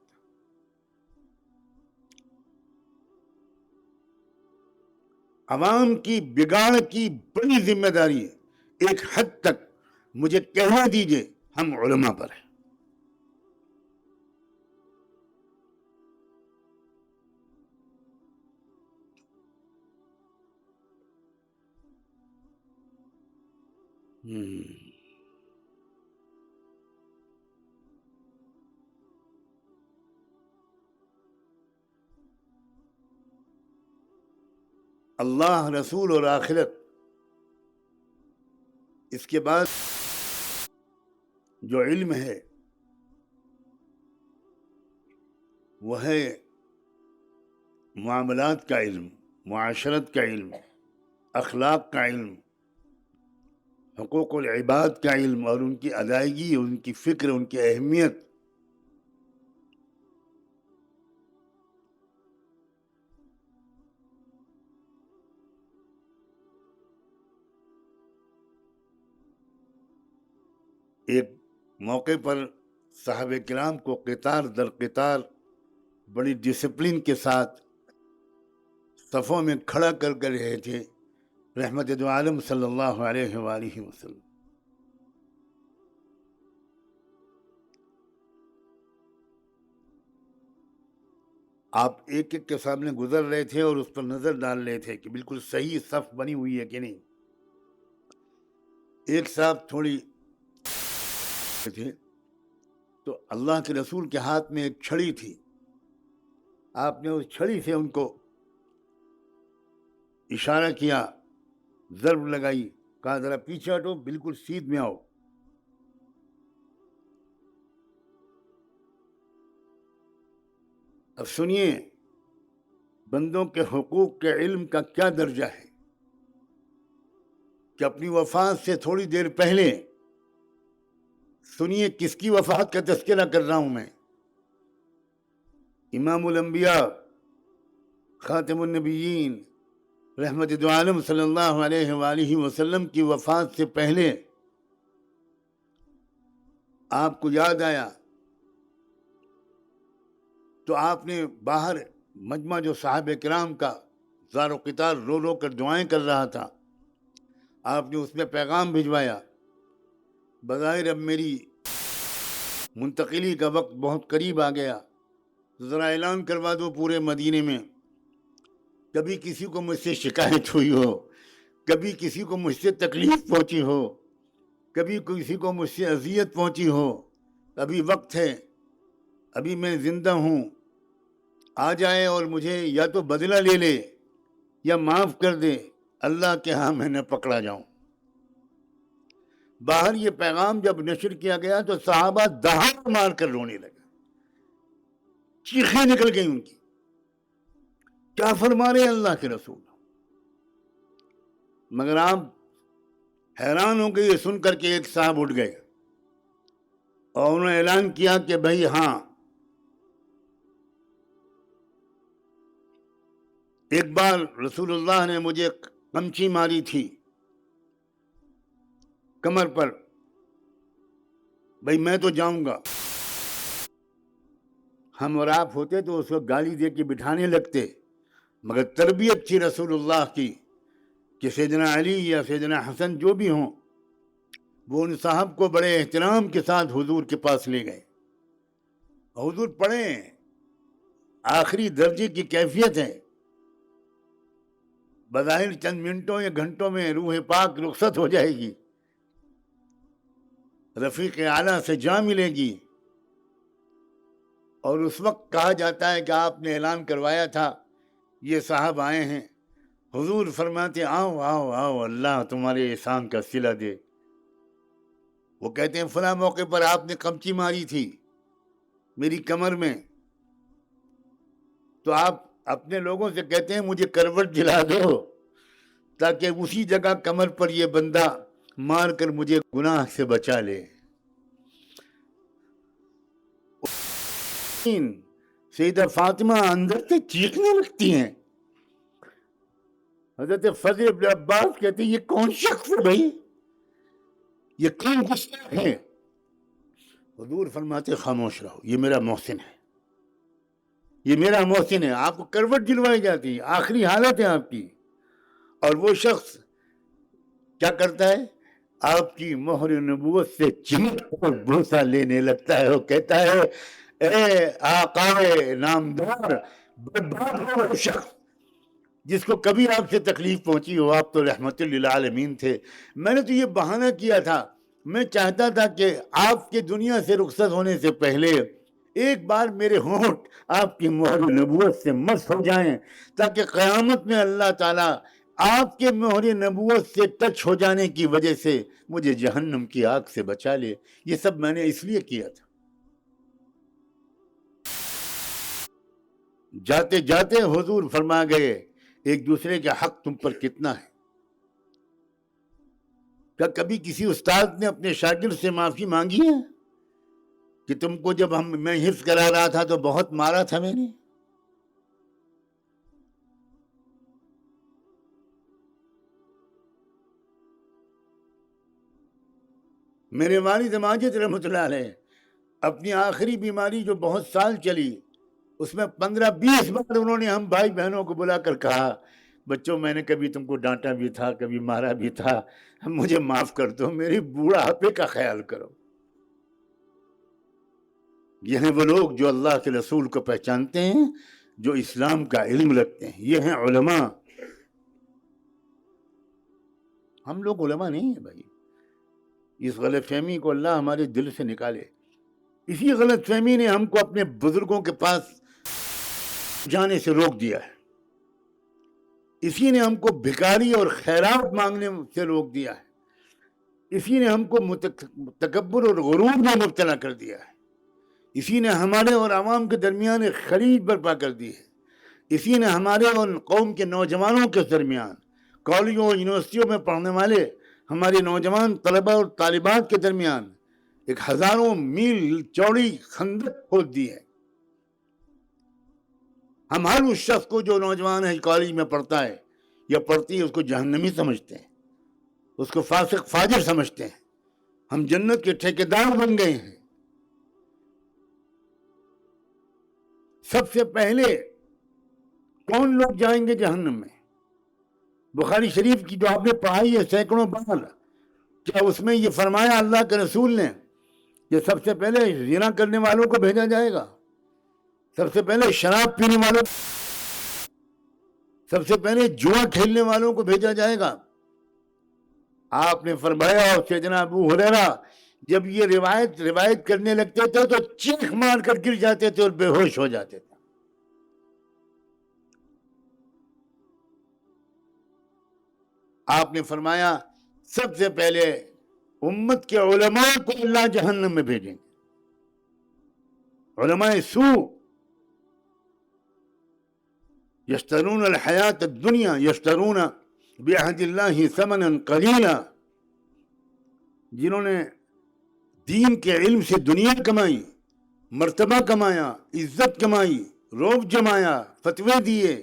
عوام کی بگاڑ کی بڑی ذمہ داری ہے، ایک حد تک مجھے کہنا دیجئے ہم علماء پر ہیں. اللہ، رسول اور آخرت، اس کے بعد جو علم ہے وہ ہے معاملات کا علم، معاشرت کا علم، اخلاق کا علم، حقوق العباد کا علم اور ان کی ادائیگی، ان کی فکر، ان کی اہمیت. ایک موقع پر صحابہ کرام کو قطار در قطار بڑی ڈسپلن کے ساتھ صفوں میں کھڑا کر رہے تھے رحمت دو عالم صلی اللہ علیہ وآلہ وسلم. آپ ایک ایک کے سامنے گزر رہے تھے اور اس پر نظر ڈال رہے تھے کہ بالکل صحیح صف بنی ہوئی ہے کہ نہیں. ایک صاحب تھوڑی تھے تو اللہ کے رسول کے ہاتھ میں ایک چھڑی تھی، آپ نے اس چھڑی سے ان کو اشارہ کیا، ضرب لگائی، کہا ذرا پیچھے ہٹو، بالکل سیدھ میں آؤ. اب سنیے بندوں کے حقوق کے علم کا کیا درجہ ہے. کہ اپنی وفات سے تھوڑی دیر پہلے سنیے کس کی وفات کا تذکرہ کر رہا ہوں میں. امام الانبیاء خاتم النبیین رحمت دو عالم صلی اللہ علیہ وآلہ وسلم کی وفات سے پہلے آپ کو یاد آیا تو آپ نے باہر مجمع جو صحابہ کرام کا زار و قطار رو رو کر دعائیں کر رہا تھا، آپ نے اس میں پیغام بھجوایا، بظاہر اب میری منتقلی کا وقت بہت قریب آ گیا، ذرا اعلان کروا دو پورے مدینے میں. کبھی کسی کو مجھ سے شکایت ہوئی ہو، کبھی کسی کو مجھ سے تکلیف پہنچی ہو، کبھی کسی کو مجھ سے اذیت پہنچی ہو، ابھی وقت ہے، ابھی میں زندہ ہوں، آ جائے اور مجھے یا تو بدلہ لے لے یا معاف کر دے، اللہ کے ہاں میں نہ پکڑا جاؤں. باہر یہ پیغام جب نشر کیا گیا تو صحابہ دہاڑ مار کر رونے لگے، چیخیں نکل گئی ان کی. کیا فرما رہے ہیں اللہ کے رسول؟ مگر آپ حیران ہو گئے یہ سن کر کے. ایک صاحب اٹھ گئے اور انہوں نے اعلان کیا کہ بھائی ہاں، ایک بار رسول اللہ نے مجھے قمچی ماری تھی کمر پر، بھائی میں تو جاؤں گا. ہم اور آپ ہوتے تو اس کو گالی دے کے بٹھانے لگتے، مگر تربیت تھی رسول اللہ کی کہ سیدنا علی یا سیدنا حسن جو بھی ہوں، وہ ان صاحب کو بڑے احترام کے ساتھ حضور کے پاس لے گئے. حضور پڑھیں، آخری درجے کی کیفیت ہے، بظاہر چند منٹوں یا گھنٹوں میں روح پاک رخصت ہو جائے گی، رفیق اعلیٰ سے جا ملے گی، اور اس وقت کہا جاتا ہے کہ آپ نے اعلان کروایا تھا یہ صاحب آئے ہیں. حضور فرماتے آؤ آؤ آؤ، اللہ تمہارے احسان کا صلہ دے. وہ کہتے ہیں فلاں موقع پر آپ نے قمچی ماری تھی میری کمر میں، تو آپ اپنے لوگوں سے کہتے ہیں مجھے کروٹ دلا دو تاکہ اسی جگہ کمر پر یہ بندہ مار کر مجھے گناہ سے بچا لے. سیدہ فاطمہ اندر سے چیخنے لگتی ہیں. حضرت فضل بن عباس کہتے ہیں یہ کون شخص ہے بھائی، یہ کون گستاخ ہے؟ حضور فرماتے خاموش رہو، یہ میرا محسن ہے، یہ میرا محسن ہے. آپ کو کروٹ دلوائی جاتی ہے، آخری حالت ہے آپ کی، اور وہ شخص کیا کرتا ہے؟ آپ کی مہر نبوت سے چمٹ کر بوسہ لینے لگتا ہے. وہ کہتا ہے اے آقا نامدار، برباد ہو وہ شخص جس کو کبھی آپ سے تکلیف پہنچی ہو، آپ تو رحمت للعالمین تھے. میں نے تو یہ بہانہ کیا تھا، میں چاہتا تھا کہ آپ کے دنیا سے رخصت ہونے سے پہلے ایک بار میرے ہونٹ آپ کی مہر نبوت سے مس ہو جائیں تاکہ قیامت میں اللہ تعالیٰ آپ کے مہر نبوت سے ٹچ ہو جانے کی وجہ سے مجھے جہنم کی آگ سے بچا لے. یہ سب میں نے اس لیے کیا تھا. جاتے جاتے حضور فرما گئے ایک دوسرے کا حق تم پر کتنا ہے. کیا کبھی کسی استاد نے اپنے شاگرد سے معافی مانگی ہے کہ تم کو جب میں حفظ کرا رہا تھا تو بہت مارا تھا میں نے؟ میرے والد ماجد رحمۃ اللہ علیہ اپنی آخری بیماری جو بہت سال چلی، اس میں 15-20 بار انہوں نے ہم بھائی بہنوں کو بلا کر کہا بچوں میں نے کبھی تم کو ڈانٹا بھی تھا، کبھی مارا بھی تھا، مجھے معاف کر دو، میری بوڑھاپے کا خیال کرو. یہ ہیں وہ لوگ جو اللہ کے رسول کو پہچانتے ہیں، جو اسلام کا علم رکھتے ہیں. یہ ہیں علماء. ہم لوگ علماء نہیں ہیں بھائی. اس غلط فہمی کو اللہ ہمارے دل سے نکالے. اسی غلط فہمی نے ہم کو اپنے بزرگوں کے پاس جانے سے روک دیا ہے. اسی نے ہم کو بھکاری اور خیرات مانگنے سے روک دیا ہے. اسی نے ہم کو تکبر اور غرور میں مبتلا کر دیا ہے. اسی نے ہمارے اور عوام کے درمیان ایک خرید برپا کر دی ہے. اسی نے ہمارے اور قوم کے نوجوانوں کے درمیان کالجوں اور یونیورسٹیوں میں پڑھنے والے ہمارے نوجوان طلبہ اور طالبات کے درمیان ایک ہزاروں میل چوڑی خندق کھود دی ہے. ہم ہر اس شخص کو جو نوجوان ہے کالج میں پڑھتا ہے یا پڑھتی ہے اس کو جہنمی سمجھتے ہیں, اس کو فاسق فاجر سمجھتے ہیں. ہم جنت کے ٹھیکیدار بن گئے ہیں. سب سے پہلے کون لوگ جائیں گے جہنم میں؟ بخاری شریف کی جو آپ نے پڑھائی ہے سینکڑوں بار, کیا اس میں یہ فرمایا اللہ کے رسول نے کہ سب سے پہلے زنا کرنے والوں کو بھیجا جائے گا, سب سے پہلے شراب پینے والوں, سب سے پہلے جوا کھیلنے والوں کو بھیجا جائے گا؟ آپ نے فرمایا, اور سیدنا ابو ہریرہ جب یہ روایت کرنے لگتے تھے تو چیخ مار کر گر جاتے تھے اور بے ہوش ہو جاتے تھے. آپ نے فرمایا سب سے پہلے امت کے علماء کو اللہ جہنم میں بھیجیں گے. علماء سوء یشترون الحیات الدنیا یشترون بعہد اللہ ثمنا قلیلا, جنہوں نے دین کے علم سے دنیا کمائی, مرتبہ کمایا, عزت کمائی, روب جمایا, فتوے دیے.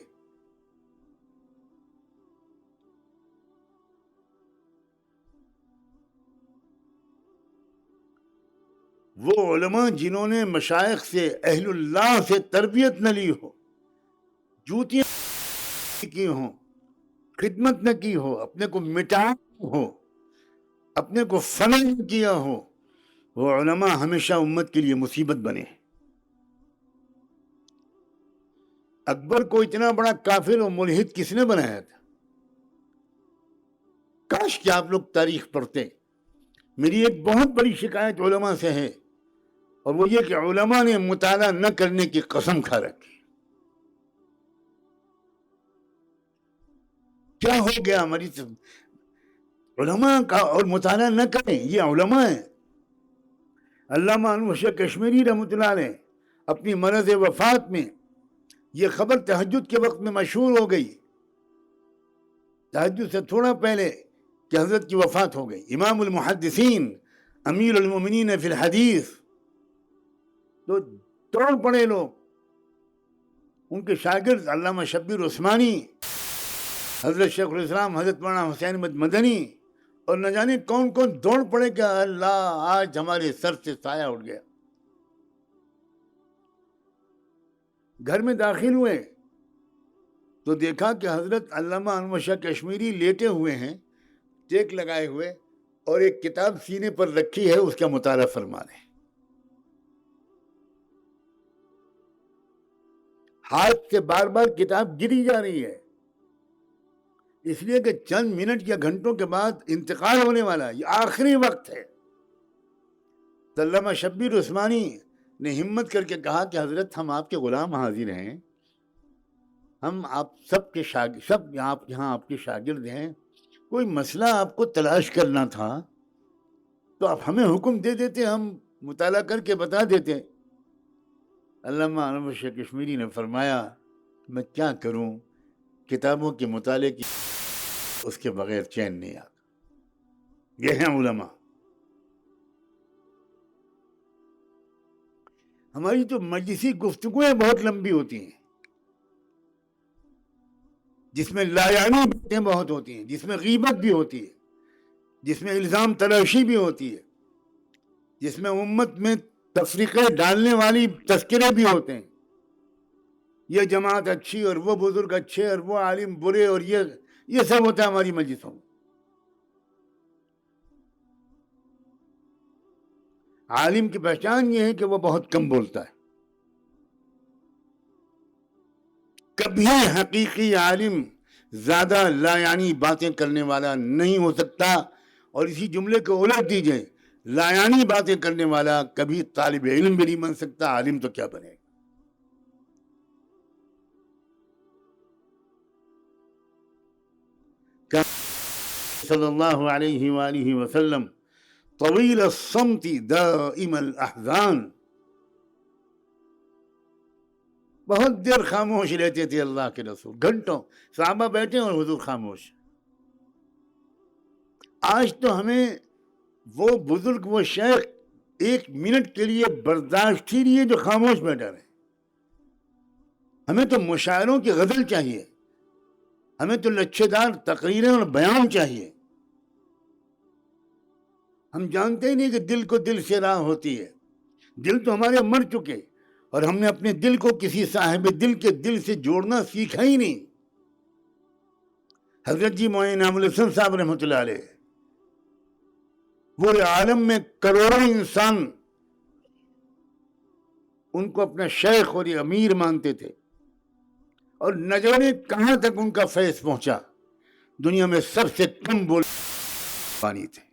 وہ علماء جنہوں نے مشائخ سے, اہل اللہ سے تربیت نہ لی ہو, جوتیاں کی ہوں, خدمت نہ کی ہو, اپنے کو مٹایا ہو, اپنے کو فنا نہ کیا ہو, وہ علماء ہمیشہ امت کے لیے مصیبت بنے. اکبر کو اتنا بڑا کافر و ملحد کس نے بنایا تھا؟ کاش کہ آپ لوگ تاریخ پڑھتے. میری ایک بہت بڑی شکایت علماء سے ہے, اور وہ یہ کہ علماء نے مطالعہ نہ کرنے کی قسم کھا رکھی. کیا ہو گیا ہماری علماء کا اور مطالعہ نہ کریں؟ یہ علماء ہیں. علامہ انور شاہ کشمیری رحمۃ اللہ علیہ اپنی مرض وفات میں یہ خبر تہجد کے وقت میں مشہور ہو گئی, تہجد سے تھوڑا پہلے, کہ حضرت کی وفات ہو گئی. امام المحدثین, امیر المومنین فی الحدیث, تو توڑ پڑے لوگ. ان کے شاگرد علامہ شبیر عثمانی, حضرت شیخ الاسلام حضرت مولانا حسین احمد مدنی, اور نہ جانے کون کون دوڑ پڑے کہ اللہ آج ہمارے سر سے سایہ اٹھ گیا. گھر میں داخل ہوئے تو دیکھا کہ حضرت علامہ انور شاہ کشمیری لیٹے ہوئے ہیں, ٹیک لگائے ہوئے, اور ایک کتاب سینے پر رکھی ہے, اس کا مطالعہ فرما رہے ہیں. ہاتھ سے بار بار کتاب گری جا رہی ہے, اس لیے کہ چند منٹ یا گھنٹوں کے بعد انتقال ہونے والا, یہ آخری وقت ہے. علامہ شبیر عثمانی نے ہمت کر کے کہا کہ حضرت ہم آپ کے غلام حاضر ہیں, ہم آپ سب کے سب آپ یہاں آپ کے شاگرد ہیں, کوئی مسئلہ آپ کو تلاش کرنا تھا تو آپ ہمیں حکم دے دیتے, ہم مطالعہ کر کے بتا دیتے. علامہ انور شاہ کشمیری نے فرمایا میں کیا کروں, کتابوں کے مطالعے کی اس کے بغیر چین نہیں آتا. یہ ہیں علماء. ہماری تو مجلسی گفتگویں بہت لمبی ہوتی ہیں, جس میں لایعنی باتیں بہت ہوتی ہیں, جس میں غیبت بھی ہوتی ہے, جس میں الزام تراشی بھی ہوتی ہے, جس میں امت میں تفریقے ڈالنے والی تذکرے بھی ہوتے ہیں. یہ جماعت اچھی اور وہ بزرگ اچھے اور وہ عالم برے, اور یہ سب ہوتا ہے ہماری مجلسوں میں. عالم کی پہچان یہ ہے کہ وہ بہت کم بولتا ہے. کبھی حقیقی عالم زیادہ لایعنی باتیں کرنے والا نہیں ہو سکتا. اور اسی جملے کو الٹ دیجئے, لایعنی باتیں کرنے والا کبھی طالب علم بھی نہیں بن سکتا, عالم تو کیا بنے گا. صلی اللہ علیہ وآلہ وسلم طویل الصمت دائم الاحزان, بہت دیر خاموش رہتے تھے اللہ کے رسول, گھنٹوں صحابہ بیٹھے اور حضور خاموش. آج تو ہمیں وہ بزرگ، وہ شیخ ایک منٹ کے لیے برداشت ہی نہیں ہے جو خاموش بیٹھا رہے. ہمیں تو مشاعروں کی غزل چاہیے، ہمیں تو لچھے دار تقریریں اور بیان چاہیے. ہم جانتے ہی نہیں کہ دل کو دل سے راہ ہوتی ہے. دل تو ہمارے مر چکے، اور ہم نے اپنے دل کو کسی صاحب دل کے دل سے جوڑنا سیکھا ہی نہیں. حضرت جی معین انعام الحسن صاحب رحمۃ اللہ علیہ پورے عالم میں کروڑوں انسان ان کو اپنا شیخ اور امیر مانتے تھے، اور نہ جانے کہاں تک ان کا فیض پہنچا. دنیا میں سب سے کم بول پانی تھے،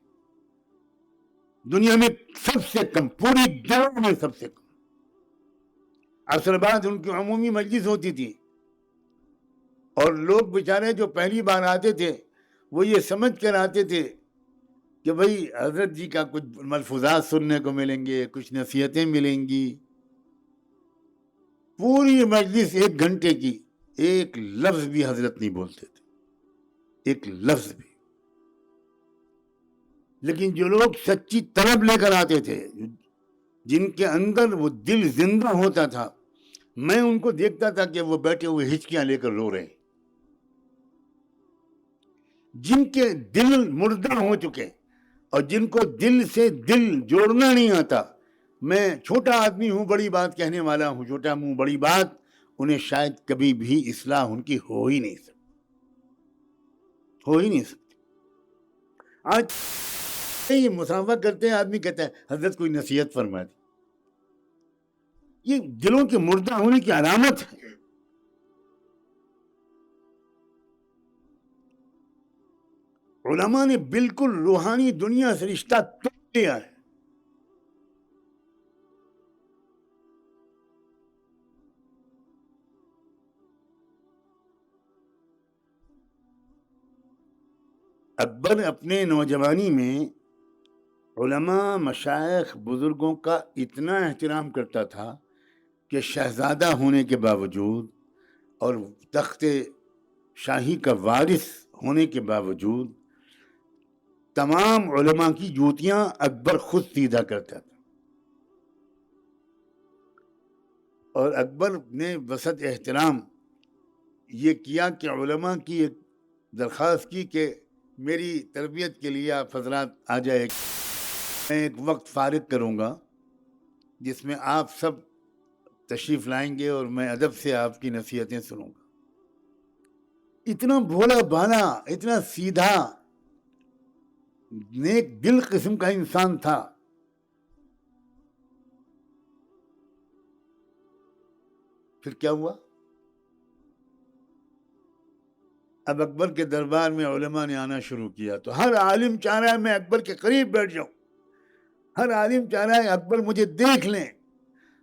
دنیا میں سب سے کم، پوری دنیا میں سب سے کم. عصر بعد ان کی عمومی مجلس ہوتی تھی، اور لوگ بیچارے جو پہلی بار آتے تھے وہ یہ سمجھ کر آتے تھے کہ بھئی حضرت جی کا کچھ ملفوظات سننے کو ملیں گے، کچھ نصیحتیں ملیں گی. پوری مجلس 1 گھنٹے کی ایک لفظ بھی حضرت نہیں بولتے تھے، ایک لفظ بھی. لیکن جو لوگ سچی طلب لے کر آتے تھے، جن کے اندر وہ دل زندہ ہوتا تھا، میں ان کو دیکھتا تھا کہ وہ بیٹھے ہوئے ہچکیاں لے کر رو رہے ہیں. جن کے دل مردہ ہو چکے اور جن کو دل سے دل جوڑنا نہیں آتا. میں چھوٹا آدمی ہوں، بڑی بات کہنے والا ہوں، چھوٹا منہ بڑی بات، انہیں شاید کبھی بھی اصلاح ان کی ہو ہی نہیں سکتی، ہو ہی نہیں سکتی. آج یہ مسافہ کرتے ہیں، آدمی کہتا ہے حضرت کوئی نصیحت فرما دی. یہ دلوں کے مردہ ہونے کی علامت ہے. علماء نے بالکل روحانی دنیا سے رشتہ توڑ لیا ہے. اکبر اپنے نوجوانی میں علماء، مشائخ، بزرگوں کا اتنا احترام کرتا تھا کہ شہزادہ ہونے کے باوجود اور تخت شاہی کا وارث ہونے کے باوجود تمام علماء کی جوتیاں اکبر خود سیدھا کرتا تھا. اور اکبر نے وسط احترام یہ کیا کہ علماء کی ایک درخواست کی کہ میری تربیت کے لیے آپ حضرات آ جائے. میں ایک وقت فارغ کروں گا جس میں آپ سب تشریف لائیں گے اور میں ادب سے آپ کی نصیحتیں سنوں گا. اتنا بھولا بالا، اتنا سیدھا، نیک دل قسم کا انسان تھا. پھر کیا ہوا؟ اب اکبر کے دربار میں علماء نے آنا شروع کیا تو ہر عالم چاہ رہا ہے میں اکبر کے قریب بیٹھ جاؤں، ہر عالم چاہ رہا ہے اکبر مجھے دیکھ لیں،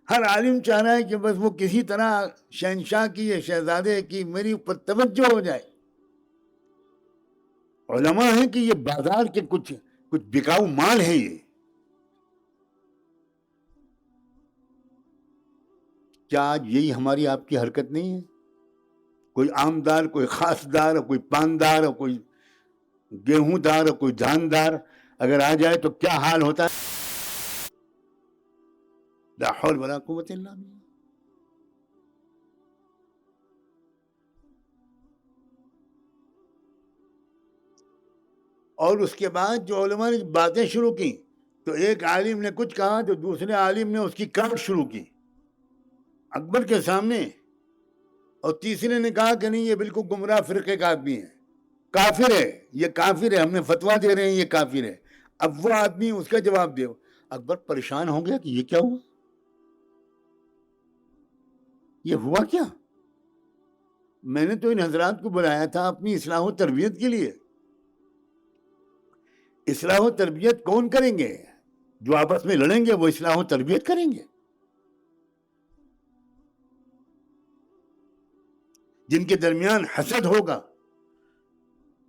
ہر عالم چاہ رہا ہے کہ بس وہ کسی طرح شہنشاہ کی یا شہزادے کی میری اوپر توجہ ہو جائے. علماء ہیں کہ یہ بازار کے کچھ بکاؤ مال ہیں. یہ کیا آج یہی ہماری آپ کی حرکت نہیں ہے؟ کوئی عامدار، کوئی خاص دار، کوئی پاندار، کوئی گیہوں دار، کوئی دھان دار اگر آ جائے تو کیا حال ہوتا ہے؟ لا حول ولا قوت الا باللہ. اور اس کے بعد جو علماء نے باتیں شروع کی تو ایک عالم نے کچھ کہا تو دوسرے عالم نے اس کی کاٹ شروع کی اکبر کے سامنے، اور تیسرے نے کہا کہ نہیں یہ بالکل گمراہ فرقے کا آدمی ہے، کافر ہے، یہ کافر ہے، ہم نے فتویٰ دے رہے ہیں یہ کافر ہے. اب وہ آدمی اس کا جواب دے. اکبر پریشان ہو گیا کہ یہ کیا ہوا، یہ ہوا کیا؟ میں نے تو ان حضرات کو بلایا تھا اپنی اصلاح و تربیت کے لیے. اصلاح و تربیت کون کریں گے؟ جو آپس میں لڑیں گے وہ اصلاح و تربیت کریں گے. جن کے درمیان حسد ہوگا،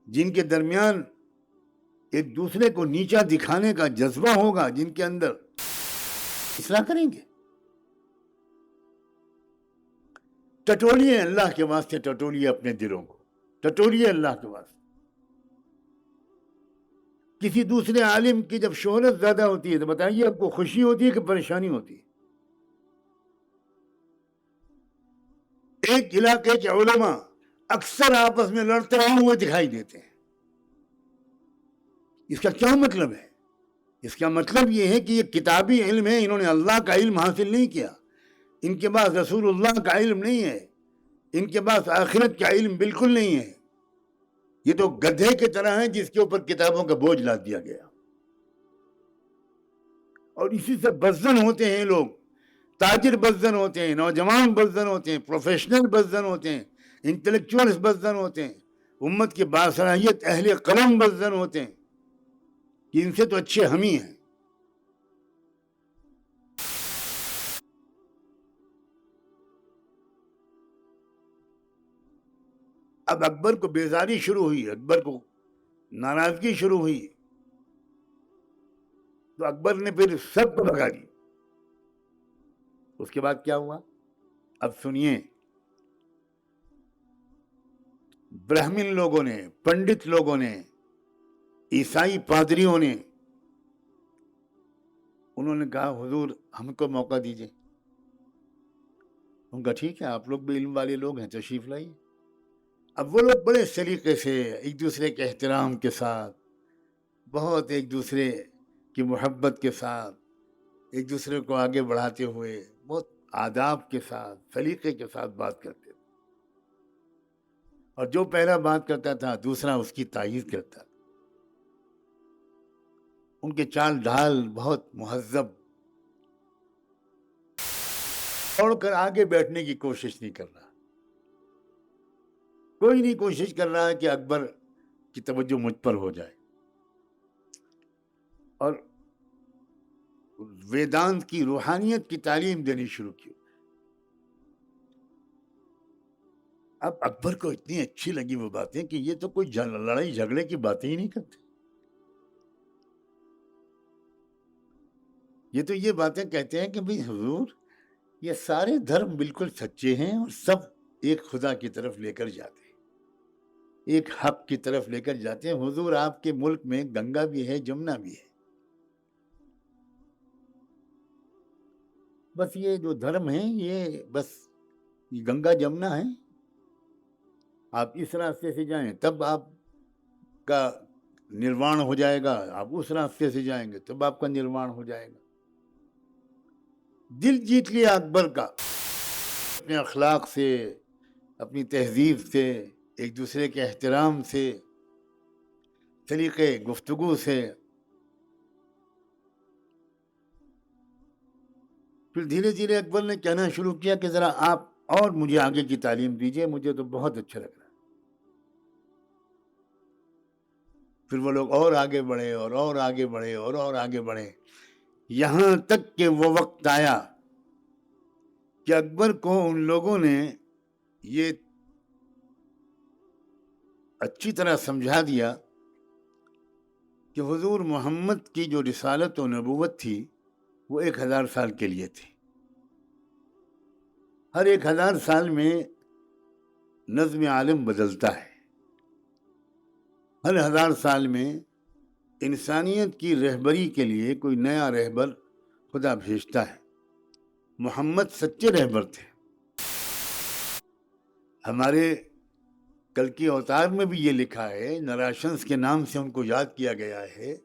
جن کے درمیان ایک دوسرے کو نیچا دکھانے کا جذبہ ہوگا، جن کے اندر اصلاح کریں گے. ٹٹولیے اللہ کے واسطے، ٹٹولیے اپنے دلوں کو، ٹٹولیے اللہ کے واسطے. کسی دوسرے عالم کی جب شہرت زیادہ ہوتی ہے تو بتائیے آپ کو خوشی ہوتی ہے کہ پریشانی ہوتی ہے؟ ایک علاقے کے علماء اکثر آپس میں لڑتے ہوئے دکھائی دیتے ہیں. اس کا کیا مطلب ہے؟ اس کا مطلب یہ ہے کہ یہ کتابی علم ہے، انہوں نے اللہ کا علم حاصل نہیں کیا، ان کے پاس رسول اللہ کا علم نہیں ہے، ان کے پاس آخرت کا علم بالکل نہیں ہے. یہ تو گدھے کی طرح ہیں جس کے اوپر کتابوں کا بوجھ لاد دیا گیا. اور اسی سے بدزن ہوتے ہیں لوگ، تاجر بدزن ہوتے ہیں، نوجوان بدزن ہوتے ہیں، پروفیشنل بدزن ہوتے ہیں، انٹلیکچوئلز بدزن ہوتے ہیں، امت کے باصلاحیت اہل قلم بدزن ہوتے ہیں کہ ان سے تو اچھے ہم ہی ہیں. اب اکبر کو بیزاری شروع ہوئی، اکبر کو ناراضگی شروع ہوئی، تو اکبر نے پھر سب کو بھگا دی. اس کے بعد کیا ہوا اب سنیے. برہمن لوگوں نے، پنڈت لوگوں نے، عیسائی پادریوں نے، انہوں نے کہا حضور ہم کو موقع دیجئے. ان کا ٹھیک ہے، آپ لوگ بھی علم والے لوگ ہیں، تشریف لائیے. اب وہ لوگ بڑے سلیقے سے ایک دوسرے کے احترام کے ساتھ، بہت ایک دوسرے کی محبت کے ساتھ، ایک دوسرے کو آگے بڑھاتے ہوئے بہت آداب کے ساتھ، سلیقے کے ساتھ بات کرتے تھے. اور جو پہلا بات کرتا تھا دوسرا اس کی تائید کرتا تھا. ان کے چال ڈھال بہت مہذب، چھوڑ کر آگے بیٹھنے کی کوشش نہیں کر رہا. کوئی نہیں کوشش کر رہا ہے کہ اکبر کی توجہ مجھ پر ہو جائے. اور ویدانت کی روحانیت کی تعلیم دینی شروع کی. اب اکبر کو اتنی اچھی لگی وہ باتیں کہ یہ تو کوئی لڑائی جھگڑے کی باتیں ہی نہیں کرتے. یہ تو یہ باتیں کہتے ہیں کہ بھئی حضور یہ سارے دھرم بالکل سچے ہیں اور سب ایک خدا کی طرف لے کر جاتے ہیں، ایک حق کی طرف لے کر جاتے ہیں. حضور آپ کے ملک میں گنگا بھی ہے، جمنا بھی ہے، بس یہ جو دھرم ہیں یہ بس یہ گنگا جمنا ہے. آپ اس راستے سے جائیں تب آپ کا نروان ہو جائے گا، آپ اس راستے سے جائیں گے تب آپ کا نروان ہو جائے گا. دل جیت لیا اکبر کا اپنے اخلاق سے، اپنی تہذیب سے، ایک دوسرے کے احترام سے، طریقے گفتگو سے. پھر دھیرے دھیرے اکبر نے کہنا شروع کیا کہ ذرا آپ اور مجھے آگے کی تعلیم دیجئے، مجھے تو بہت اچھا لگ رہا ہے. پھر وہ لوگ اور آگے بڑھے اور آگے بڑھے اور آگے بڑھے، یہاں تک کہ وہ وقت آیا کہ اکبر کو ان لوگوں نے یہ اچھی طرح سمجھا دیا کہ حضور محمد کی جو رسالت و نبوت تھی وہ 1000 سال کے لیے تھی. ہر 1000 سال میں نظم عالم بدلتا ہے، ہر 1000 سال میں انسانیت کی رہبری کے لیے کوئی نیا رہبر خدا بھیجتا ہے. محمد سچے رہبر تھے. ہمارے کل کی اوتار میں بھی یہ لکھا ہے، نراشنس کے نام سے ان کو یاد کیا گیا ہے،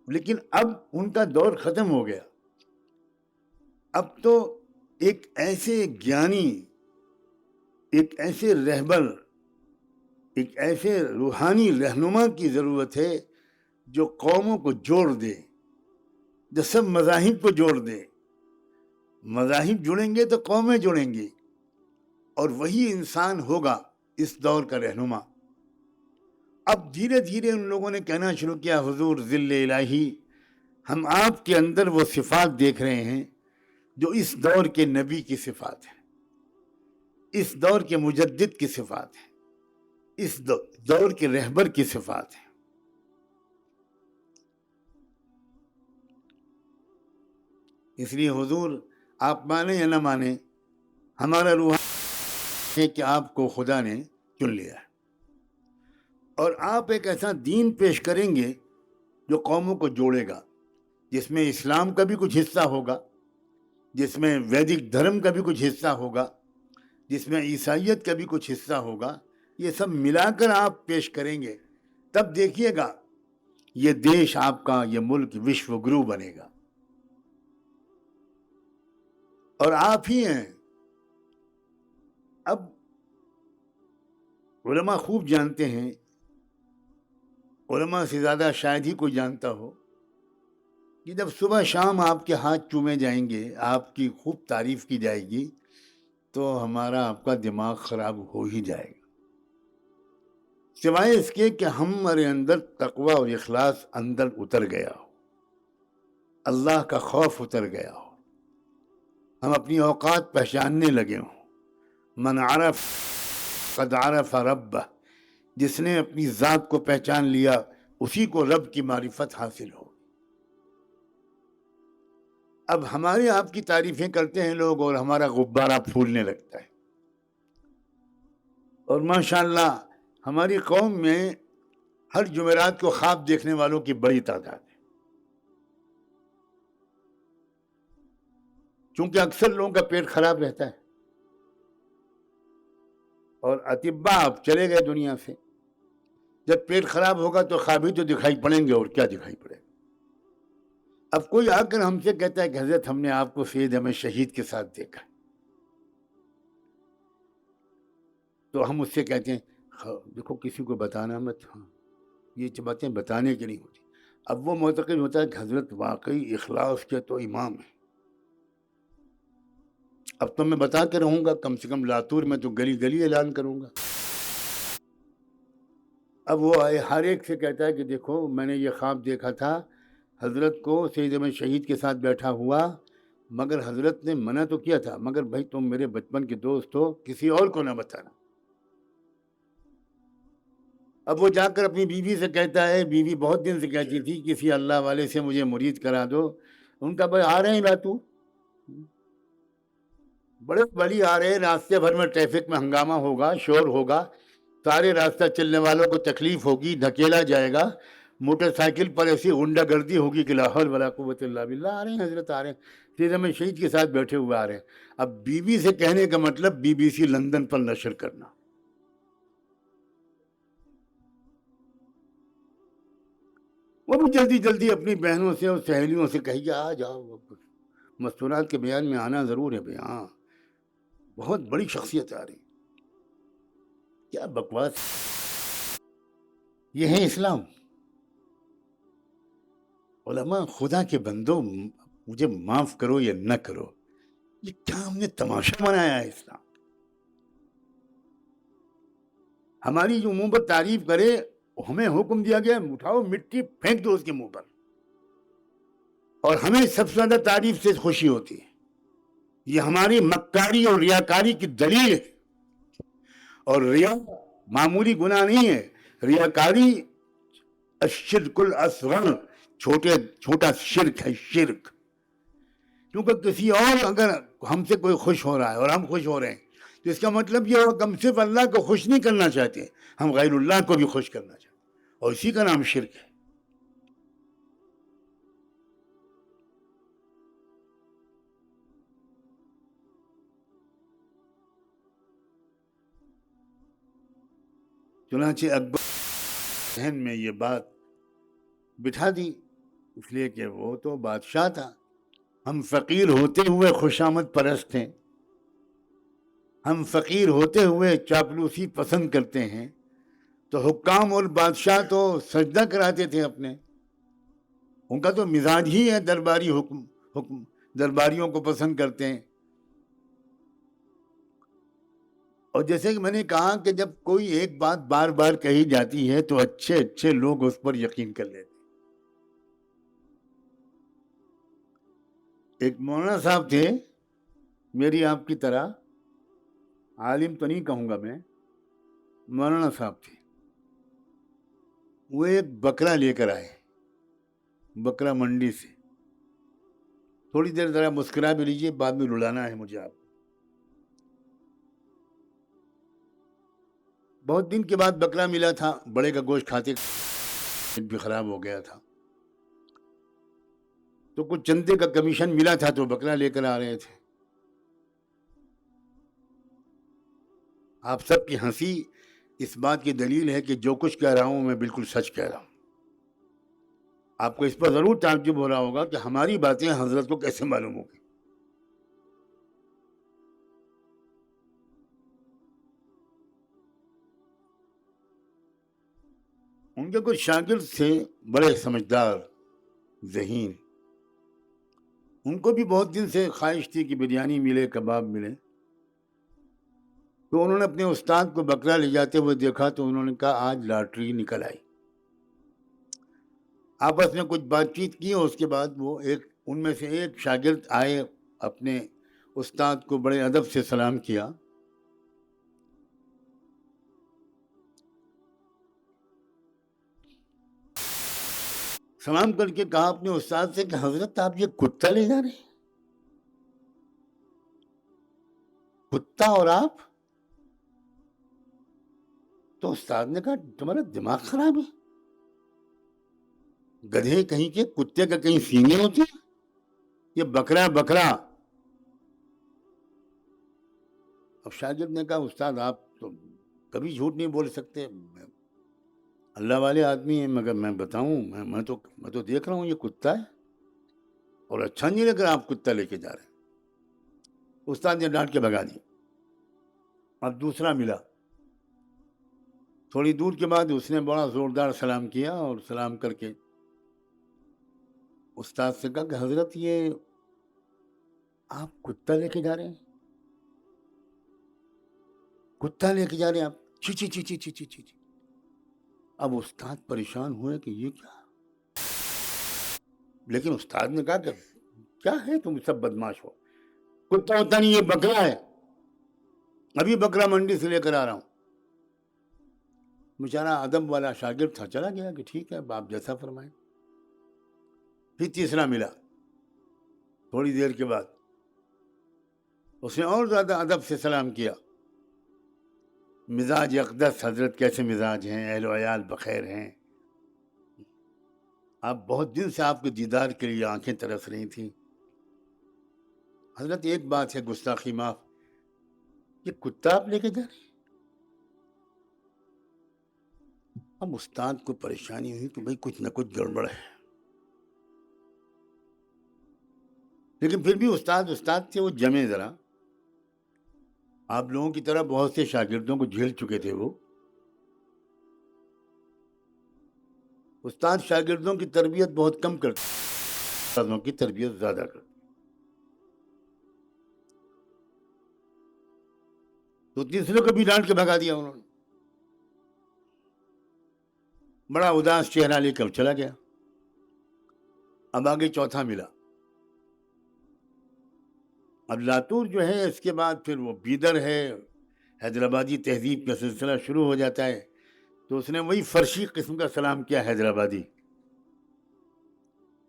لیکن اب ان کا دور ختم ہو گیا. اب تو ایک ایسے گیانی، ایک ایسے رہبر، ایک ایسے روحانی رہنما کی ضرورت ہے جو قوموں کو جوڑ دے، جو سب مذاہب کو جوڑ دے. مذاہب جڑیں گے تو قومیں جڑیں گی، اور وہی انسان ہوگا اس دور کا رہنما. اب دھیرے دھیرے ان لوگوں نے کہنا شروع کیا حضور ذل الہی، ہم آپ کے اندر وہ صفات دیکھ رہے ہیں جو اس دور کے نبی کی صفات ہیں، اس دور کے مجدد کی صفات ہیں، اس دور کے رہبر کی صفات ہیں. اس لیے حضور آپ مانیں یا نہ مانیں، ہمارا روح ہے کہ آپ کو خدا نے چن لیا ہے. اور آپ ایک ایسا دین پیش کریں گے جو قوموں کو جوڑے گا، جس میں اسلام کا بھی کچھ حصہ ہوگا، جس میں ویدک دھرم کا بھی کچھ حصہ ہوگا، جس میں عیسائیت کا بھی کچھ حصہ ہوگا. یہ سب ملا کر آپ پیش کریں گے، تب دیکھیے گا یہ دیش آپ کا، یہ ملک وشو گرو بنے گا. اور آپ ہی ہیں. اب علماء خوب جانتے ہیں، علماء سے زیادہ شاید ہی کوئی جانتا ہو کہ جب صبح شام آپ کے ہاتھ چومے جائیں گے، آپ کی خوب تعریف کی جائے گی، تو ہمارا آپ کا دماغ خراب ہو ہی جائے گا، سوائے اس کے کہ ہمارے اندر تقوی اور اخلاص اندر اتر گیا ہو، اللہ کا خوف اتر گیا ہو، ہم اپنی اوقات پہچاننے لگے ہوں. من عرف قد عرف ربہ، جس نے اپنی ذات کو پہچان لیا اسی کو رب کی معرفت حاصل ہو. اب ہمارے آپ کی تعریفیں کرتے ہیں لوگ اور ہمارا غبارہ پھولنے لگتا ہے. اور ماشاءاللہ ہماری قوم میں ہر جمعرات کو خواب دیکھنے والوں کی بڑی تعداد ہے، چونکہ اکثر لوگوں کا پیٹ خراب رہتا ہے اور اطباء اب چلے گئے دنیا سے. جب پیٹ خراب ہوگا تو خواب ہی تو دکھائی پڑیں گے، اور کیا دکھائی پڑے گا. اب کوئی آ کر ہم سے کہتا ہے کہ حضرت ہم نے آپ کو سید احمد شہید کے ساتھ دیکھا، تو ہم اس سے کہتے ہیں دیکھو کسی کو بتانا مت، ہاں یہ باتیں بتانے کی نہیں ہوتی. اب وہ معتقد ہوتا ہے کہ حضرت واقعی اخلاص کے تو امام ہیں. اب تو میں بتا کے رہوں گا، کم سے کم لاتور میں تو گلی گلی اعلان کروں گا. اب وہ ہر ایک سے کہتا ہے کہ دیکھو میں نے یہ خواب دیکھا تھا، حضرت کو سید احمد شہید کے ساتھ بیٹھا ہوا، مگر حضرت نے منع تو کیا تھا، مگر بھائی تم میرے بچپن کے دوست ہو، کسی اور کو نہ بتانا. اب وہ جا کر اپنی بیوی سے کہتا ہے، بیوی بہت دن سے کہتی تھی کسی اللہ والے سے مجھے مرید کرا دو. ان کا بھائی آ رہے ہیں لاتو، بڑے بڑی آ رہے ہیں، راستے بھر میں ٹریفک میں ہنگامہ ہوگا، شور ہوگا، سارے راستہ چلنے والوں کو تکلیف ہوگی، دھکیلا جائے گا، موٹر سائیکل پر ایسی غنڈہ گردی ہوگی کہ لا حول ولا قوت الا باللہ. آ رہے ہیں حضرت، آ رہے ہیں سید احمد شہید کے ساتھ بیٹھے ہوئے آ رہے ہیں. اب بیوی سے کہنے کا مطلب BBC لندن پر نشر کرنا. وہ بھی جلدی جلدی اپنی بہنوں سے اور سہیلیوں سے کہی کہ آ جاؤ، مستورات کے بیان میں آنا ضرور ہے. بھائی ہاں بہت بڑی شخصیت آ رہی. کیا بکواس، یہ ہے اسلام. علماء خدا کے بندو، مجھے معاف کرو یا نہ کرو، یہ کیا ہم نے تماشا بنایا ہے اسلام. ہماری جو منہ پر تعریف کرے، ہمیں حکم دیا گیا اٹھاؤ مٹی پھینک دو اس کے منہ پر، اور ہمیں سب سے زیادہ تعریف سے خوشی ہوتی ہے. یہ ہماری مکاری اور ریاکاری کی دلیل ہے. اور ریا معمولی گناہ نہیں ہے، ریاکاری الشرک الاصغر، چھوٹا شرک ہے، شرک. کیونکہ کسی اور اگر ہم سے کوئی خوش ہو رہا ہے اور ہم خوش ہو رہے ہیں تو اس کا مطلب یہ ہو کہ ہم صرف اللہ کو خوش نہیں کرنا چاہتے، ہم غیر اللہ کو بھی خوش کرنا چاہتے، اور اسی کا نام شرک ہے. چنانچہ اکبر ذہن میں یہ بات بٹھا دی، اس لیے کہ وہ تو بادشاہ تھا. ہم فقیر ہوتے ہوئے خوشامد پرست ہیں، ہم فقیر ہوتے ہوئے چاپلوسی پسند کرتے ہیں، تو حکام اور بادشاہ تو سجدہ کراتے تھے اپنے. ان کا تو مزاج ہی ہے درباری حکم درباریوں کو پسند کرتے ہیں. اور جیسے کہ میں نے کہا کہ جب کوئی ایک بات بار بار کہی جاتی ہے تو اچھے اچھے لوگ اس پر یقین کر لیتے. ایک مولانا صاحب تھے میری آپ کی طرح، عالم تو نہیں کہوں گا میں، مولانا صاحب تھے. وہ ایک بکرا لے کر آئے، بکرا منڈی سے. تھوڑی دیر ذرا مسکرا بھی لیجیے، بعد میں رلانا ہے مجھے آپ. بہت دن کے بعد بکرا ملا تھا، بڑے کا گوشت کھاتے پیٹ بھی خراب ہو گیا تھا، تو کچھ چندے کا کمیشن ملا تھا تو بکرا لے کر آ رہے تھے. آپ سب کی ہنسی اس بات کی دلیل ہے کہ جو کچھ کہہ رہا ہوں میں بالکل سچ کہہ رہا ہوں. آپ کو اس پر ضرور تعجب ہو رہا ہوگا کہ ہماری باتیں حضرت کو کیسے معلوم ہوگی. ان کے کچھ شاگرد تھے بڑے سمجھدار ذہین، ان کو بھی بہت دن سے خواہش تھی کہ بریانی ملے، کباب ملے. تو انہوں نے اپنے استاد کو بکرا لے جاتے ہوئے دیکھا تو انہوں نے کہا آج لاٹری نکل آئی. آپس میں کچھ بات چیت کی اور اس کے بعد وہ ان میں سے ایک شاگرد آئے، اپنے استاد کو بڑے ادب سے سلام کیا. سلام کر کے کہا اپنے استاد سے کہ حضرت آپ یہ کتا لے جا رہے ہیں؟ کتا اور آپ؟ تو استاد نے کہا تمہارا دماغ خراب ہے، گدھے کہیں کے، کتے کا کہیں سینگیں ہوتی ہیں؟ یہ بکرا بکرا. اب شاگرد نے کہا استاد آپ تو کبھی جھوٹ نہیں بول سکتے، اللہ والے آدمی ہیں، مگر میں بتاؤں میں تو دیکھ رہا ہوں یہ کتا ہے اور اچھا نہیں لگ رہا آپ کتا لے کے جا رہے ہیں. استاد نے ڈانٹ کے بھگا دی. اب دوسرا ملا، تھوڑی دور کے بعد اس نے بڑا زوردار سلام کیا اور سلام کر کے استاد سے کہا کہ حضرت یہ آپ کتا لے کے جا رہے ہیں؟ کتا لے کے جا رہے ہیں آپ؟ چی چی چی چی چی چی چی. اب استاد پریشان ہوئے کہ یہ کیا، لیکن استاد نے کہا کہ کیا ہے تم سب بدماش ہو، کتا ہوتا نہیں، یہ بکرا ہے، ابھی بکرا منڈی سے لے کر آ رہا ہوں. بیچارہ ادب والا شاگرد تھا، چلا گیا کہ ٹھیک ہے آپ جیسا فرمائیں. پھر تیسرا ملا تھوڑی دیر کے بعد، اس نے اور زیادہ ادب سے سلام کیا. مزاج اقدس حضرت کیسے مزاج ہیں، اہل و عیال بخیر ہیں، آپ بہت دن سے آپ کے دیدار کے لیے آنکھیں ترس رہی تھیں. حضرت ایک بات ہے گستاخی معاف، یہ کتا آپ لے کے جا رہے ہیں؟ اب استاد کو پریشانی ہوئی کہ بھئی کچھ نہ کچھ گڑبڑ ہے، لیکن پھر بھی استاد تھے، وہ جمے ذرا. آپ لوگوں کی طرح بہت سے شاگردوں کو جھیل چکے تھے وہ. استاد شاگردوں کی تربیت بہت کم کرتے، استادوں کی تربیت زیادہ کرتے. تو تیسرے کو بھی ڈانٹ کے بھگا دیا انہوں نے. بڑا اداس چہرہ لے کر چلا گیا. اب آگے چوتھا ملا. اب لاتور جو ہے اس کے بعد پھر وہ بیدر ہے، حیدرآبادی تہذیب کا سلسلہ شروع ہو جاتا ہے. تو اس نے وہی فرشی قسم کا سلام کیا حیدرآبادی،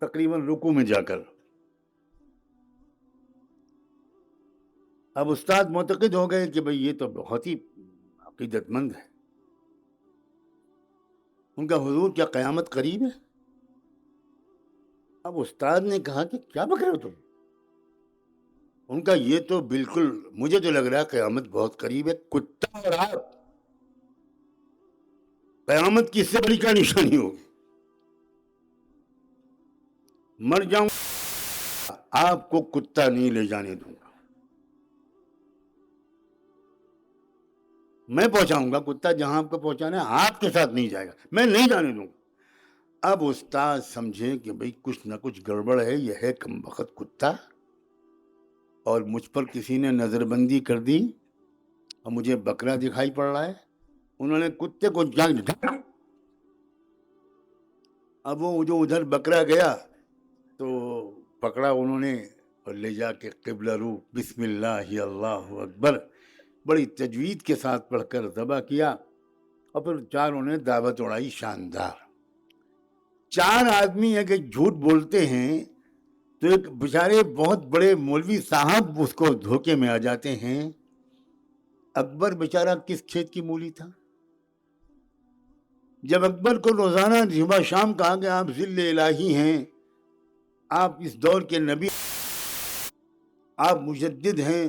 تقریباً رکوع میں جا کر. اب استاد معتقد ہو گئے کہ بھئی یہ تو بہت ہی عقیدت مند ہے. ان کا حضور کیا قیامت قریب ہے؟ اب استاد نے کہا کہ کیا بک رہے ہو تم؟ ان کا یہ تو بالکل، مجھے تو لگ رہا ہے قیامت بہت قریب ہے. کتا اور آپ، قیامت کی اس سے بڑی کیا نشانی ہوگی؟ مر جاؤں آپ کو کتا نہیں لے جانے دوں گا، میں پہنچاؤں گا کتا جہاں آپ کو پہنچانا ہے، آپ کے ساتھ نہیں جائے گا، میں نہیں جانے دوں گا. اب استاد سمجھے کہ بھئی کچھ نہ کچھ گڑبڑ ہے، یہ ہے کم بخت کتا اور مجھ پر کسی نے نظر بندی کر دی اور مجھے بکرا دکھائی پڑ رہا ہے. انہوں نے کتے کو اب وہ جو ادھر بکرا گیا تو پکڑا انہوں نے اور لے جا کے قبلہ رو بسم اللہ اللہ اکبر بڑی تجوید کے ساتھ پڑھ کر ذبح کیا. اور پھر چاروں نے دعوت اڑائی شاندار. 4 آدمی اگر جھوٹ بولتے ہیں تو ایک بیچارے بہت بڑے مولوی صاحب اس کو دھوکے میں آ جاتے ہیں. اکبر بیچارہ کس کھیت کی مولی تھا، جب اکبر کو روزانہ صبح شام کہا کہ آپ ذل الہی ہیں، آپ اس دور کے نبی، آپ مجدد ہیں،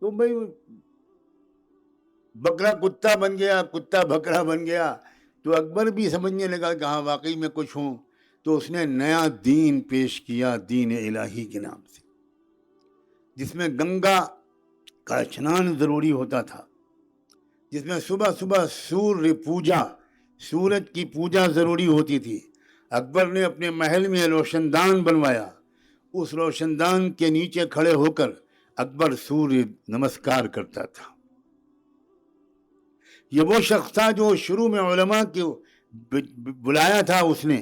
تو بھائی بکرا کتا بن گیا، کتا بکرا بن گیا، تو اکبر بھی سمجھنے لگا کہ ہاں واقعی میں کچھ ہوں، تو اس نے نیا دین پیش کیا، دین الہی کے نام سے، جس میں گنگا کا اسنان ضروری ہوتا تھا، جس میں صبح صبح سوریہ پوجا، سورج کی پوجا ضروری ہوتی تھی۔ اکبر نے اپنے محل میں روشن دان بنوایا، اس روشن دان کے نیچے کھڑے ہو کر اکبر سوریہ نمسکار کرتا تھا۔ یہ وہ شخص تھا جو شروع میں علماء کو بلایا تھا اس نے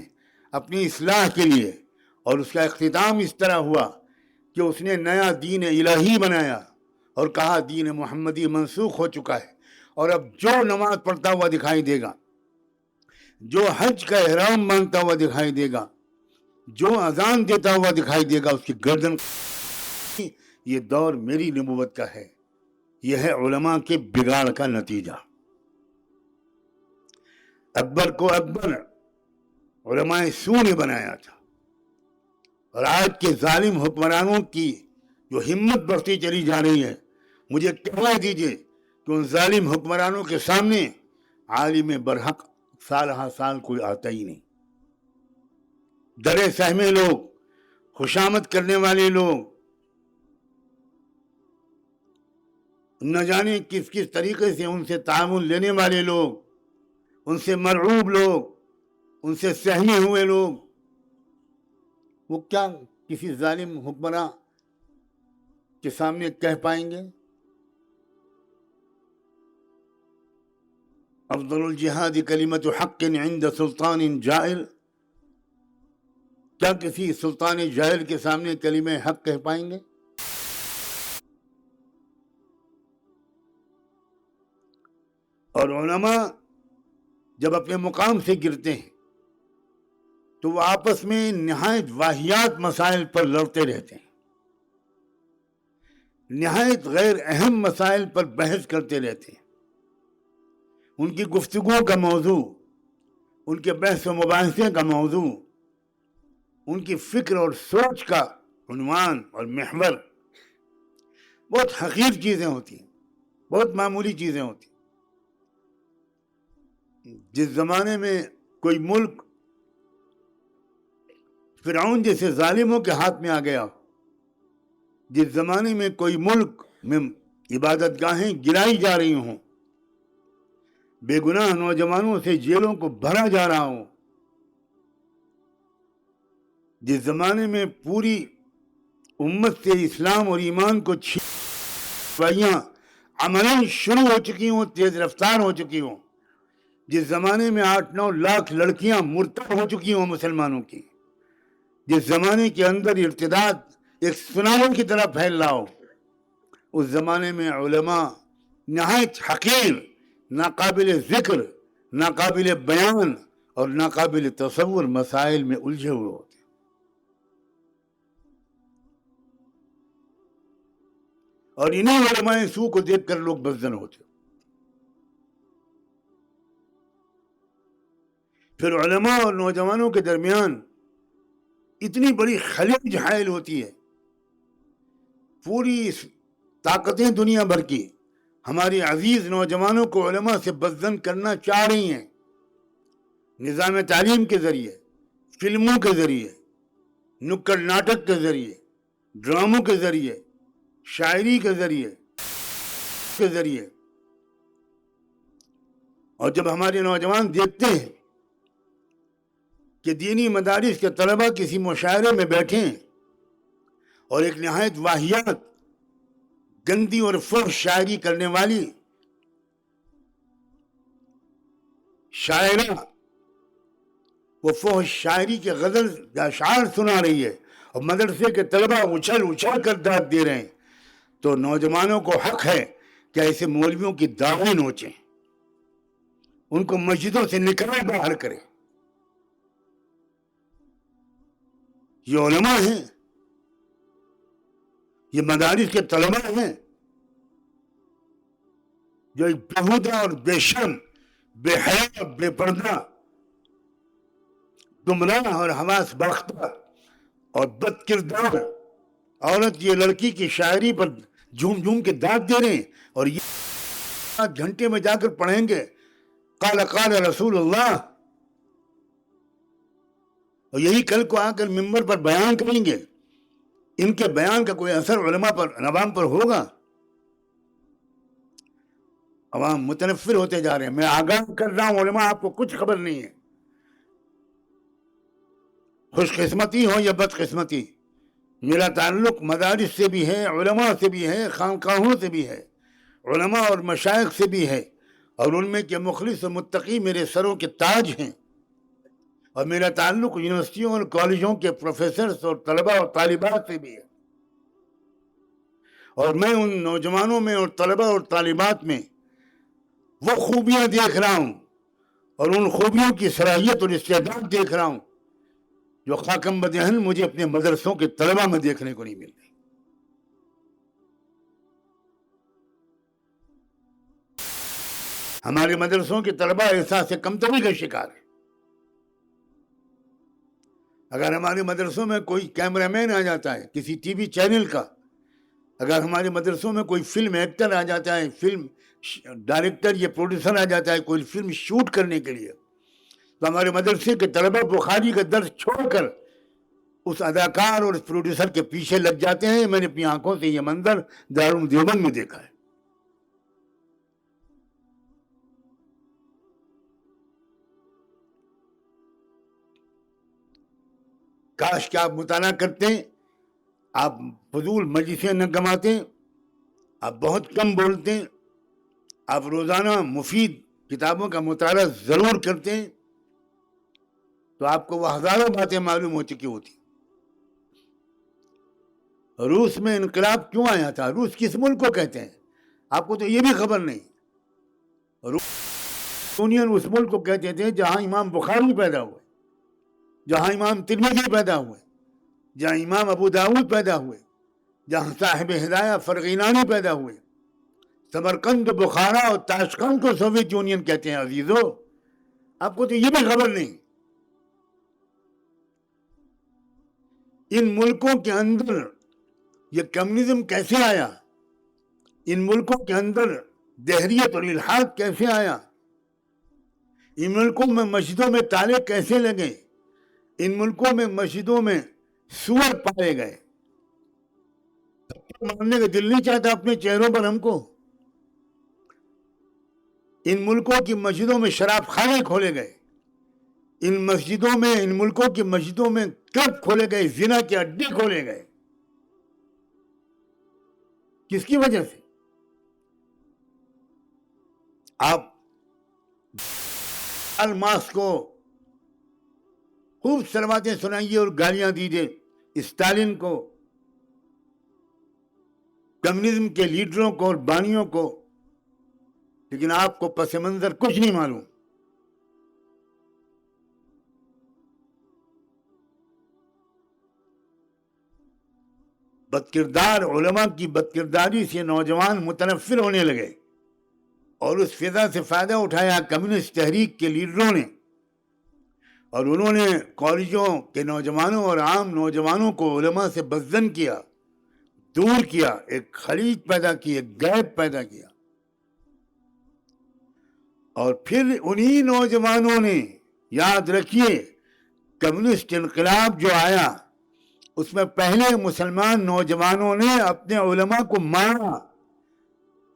اپنی اصلاح کے لیے، اور اس کا اختتام اس طرح ہوا کہ اس نے نیا دین الہی بنایا اور کہا دین محمدی منسوخ ہو چکا ہے، اور اب جو نماز پڑھتا ہوا دکھائی دے گا، جو حج کا احرام مانتا ہوا دکھائی دے گا، جو اذان دیتا ہوا دکھائی دے گا، اس کی گردن، یہ دور میری نبوت کا ہے۔ یہ ہے علماء کے بگاڑ کا نتیجہ۔ اکبر کو اکبر علماء سو نے بنایا تھا، اور آج کے ظالم حکمرانوں کی جو ہمت بڑھتی چلی جا رہی ہے، مجھے کہنا دیجیے کہ ان ظالم حکمرانوں کے سامنے عالم برحق سال ہا سال کوئی آتا ہی نہیں۔ ڈرے سہمے لوگ، خوشامد کرنے والے لوگ، نہ جانے کس کس طریقے سے ان سے تعاون لینے والے لوگ، ان سے مرعوب لوگ، ان سے سہمے ہوئے لوگ، وہ کیا کسی ظالم حکمراں کے سامنے کہہ پائیں گے؟ افضل الجہاد کلمت حق عند سلطان جائر، کیا کسی سلطان جائر کے سامنے کلمہ حق کہہ پائیں گے؟ اور علماء جب اپنے مقام سے گرتے ہیں تو وہ آپس میں نہایت واہیات مسائل پر لڑتے رہتے ہیں، نہایت غیر اہم مسائل پر بحث کرتے رہتے ہیں۔ ان کی گفتگو کا موضوع، ان کے بحث و مباحثے کا موضوع، ان کی فکر اور سوچ کا عنوان اور محور بہت حقیر چیزیں ہوتی ہیں، بہت معمولی چیزیں ہوتی ہیں۔ جس زمانے میں کوئی ملک فرعون جیسے ظالموں کے ہاتھ میں آ گیا، جس زمانے میں کوئی ملک میں عبادت گاہیں گرائی جا رہی ہوں، بے گناہ نوجوانوں سے جیلوں کو بھرا جا رہا ہوں، جس زمانے میں پوری امت سے اسلام اور ایمان کو چھینیاں عملاً شروع ہو چکی ہوں، تیز رفتار ہو چکی ہوں، جس زمانے میں 8-9 لاکھ لڑکیاں مرتد ہو چکی ہوں مسلمانوں کی، جس زمانے کے اندر ارتداد ایک سونامی کی طرح پھیل رہا ہو، اس زمانے میں علماء نہایت حقیر، ناقابل ذکر، ناقابل بیان اور ناقابل تصور مسائل میں الجھے ہوئے ہوتے، اور انہیں علماء سو کو دیکھ کر لوگ بزدل ہوتے۔ پھر علماء اور نوجوانوں کے درمیان اتنی بڑی خلیج حائل ہوتی ہے، پوری طاقتیں دنیا بھر کی ہماری عزیز نوجوانوں کو علماء سے بدظن کرنا چاہ رہی ہیں، نظام تعلیم کے ذریعے، فلموں کے ذریعے، نکڑ ناٹک کے ذریعے، ڈراموں کے ذریعے، شاعری کے ذریعے۔ اور جب ہمارے نوجوان دیکھتے ہیں کہ دینی مدارس کے طلبہ کسی مشاعرے میں بیٹھیں اور ایک نہایت واہیات، گندی اور فحش شاعری کرنے والی شاعرہ وہ فحش شاعری کے غزل یا اشعار سنا رہی ہے، اور مدرسے کے طلبہ اچھل اچھل کر داد دے رہے ہیں، تو نوجوانوں کو حق ہے کہ ایسے مولویوں کی داڑھی نوچیں، ان کو مسجدوں سے نکلے باہر کریں۔ یہ علماء ہیں، یہ مدارس کے طلبہ ہیں جو ایک بےہودہ اور بے شرم بے حیا، بے پردہ، گمراہ اور حواس باختہ اور بد کردار عورت یہ لڑکی کی شاعری پر جھوم جھوم کے داد دے رہے ہیں، اور یہ 7 گھنٹے میں جا کر پڑھیں گے قال قال رسول اللہ، اور یہی کل کو آ کر ممبر پر بیان کریں گے. ان کے بیان کا کوئی اثر علماء پر، عوام پر ہوگا؟ عوام متنفر ہوتے جا رہے ہیں. میں آگاہ کر رہا ہوں علماء، آپ کو کچھ خبر نہیں ہے. خوش قسمتی ہو یا بد قسمتی، میرا تعلق مدارس سے بھی ہے، علماء سے بھی ہے، خانقاہوں سے بھی ہے، علماء اور مشائخ سے بھی ہے، اور ان میں کے مخلص و متقی میرے سروں کے تاج ہیں. اور میرا تعلق یونیورسٹیوں اور کالجوں کے پروفیسرز اور طلباء اور طالبات سے بھی ہے. اور میں ان نوجوانوں میں اور طلباء اور طالبات میں وہ خوبیاں دیکھ رہا ہوں، اور ان خوبیوں کی صلاحیت اور استعداد دیکھ رہا ہوں جو خاکم بدہن مجھے اپنے مدرسوں کے طلباء میں دیکھنے کو نہیں مل رہی. ہمارے مدرسوں کے طلباء احساس کمتری کا شکار ہے. اگر ہمارے مدرسوں میں کوئی کیمرہ مین آ جاتا ہے کسی ٹی وی چینل کا، اگر ہمارے مدرسوں میں کوئی فلم ایکٹر آ جاتا ہے، فلم ڈائریکٹر یا پروڈیوسر آ جاتا ہے کوئی فلم شوٹ کرنے کے لیے، تو ہمارے مدرسے کے طلباء بخاری کا درس چھوڑ کر اس اداکار اور اس پروڈیوسر کے پیچھے لگ جاتے ہیں. میں نے اپنی آنکھوں سے یہ منظر دارالعلوم دیوبند میں دیکھا ہے. کاش کہ آپ مطالعہ کرتے، آپ فضول مجلسیں نہ گماتے، آپ بہت کم بولتے، آپ روزانہ مفید کتابوں کا مطالعہ ضرور کرتے، تو آپ کو وہ ہزاروں باتیں معلوم ہو چکی ہوتی. روس میں انقلاب کیوں آیا تھا؟ روس کس ملک کو کہتے ہیں؟ آپ کو تو یہ بھی خبر نہیں. یونین اس ملک کو کہتے تھے جہاں امام بخاری پیدا ہوئے، جہاں امام ترمذی پیدا ہوئے، جہاں امام ابو داؤد پیدا ہوئے، جہاں صاحب ہدایہ فرغینانی پیدا ہوئے. سمرقند، بخارا اور تاشقند کو سوویت یونین کہتے ہیں. عزیزو، آپ کو تو یہ بھی خبر نہیں. ان ملکوں کے اندر یہ کمیونزم کیسے آیا؟ ان ملکوں کے اندر دہریت اور الحاد کیسے آیا؟ ان ملکوں میں مسجدوں میں تالے کیسے لگے؟ ان ملکوں میں مسجدوں میں سور پائے گئے. ماننے کا دل نہیں چاہتا اپنے چہروں پر ہم کو. ان ملکوں کی مسجدوں میں شراب خانے کھولے گئے. ان ملکوں کی مسجدوں میں کلب کھولے گئے، زنا کے اڈے کھولے گئے. کس کی وجہ سے؟ آپ الماس کو خوب سلواتیں سنائیے اور گالیاں دیجیے، اسٹالن کو، کمیونزم کے لیڈروں کو اور بانیوں کو، لیکن آپ کو پس منظر کچھ نہیں معلوم. بدکردار علماء کی بدکرداری سے نوجوان متنفر ہونے لگے، اور اس فضا سے فائدہ اٹھایا کمیونسٹ تحریک کے لیڈروں نے، اور انہوں نے کالجوں کے نوجوانوں اور عام نوجوانوں کو علماء سے بدظن کیا، دور کیا، ایک خلیج پیدا کی، ایک گیپ پیدا کیا. اور پھر انہی نوجوانوں نے، یاد رکھیے، کمیونسٹ انقلاب جو آیا اس میں پہلے مسلمان نوجوانوں نے اپنے علماء کو مارا،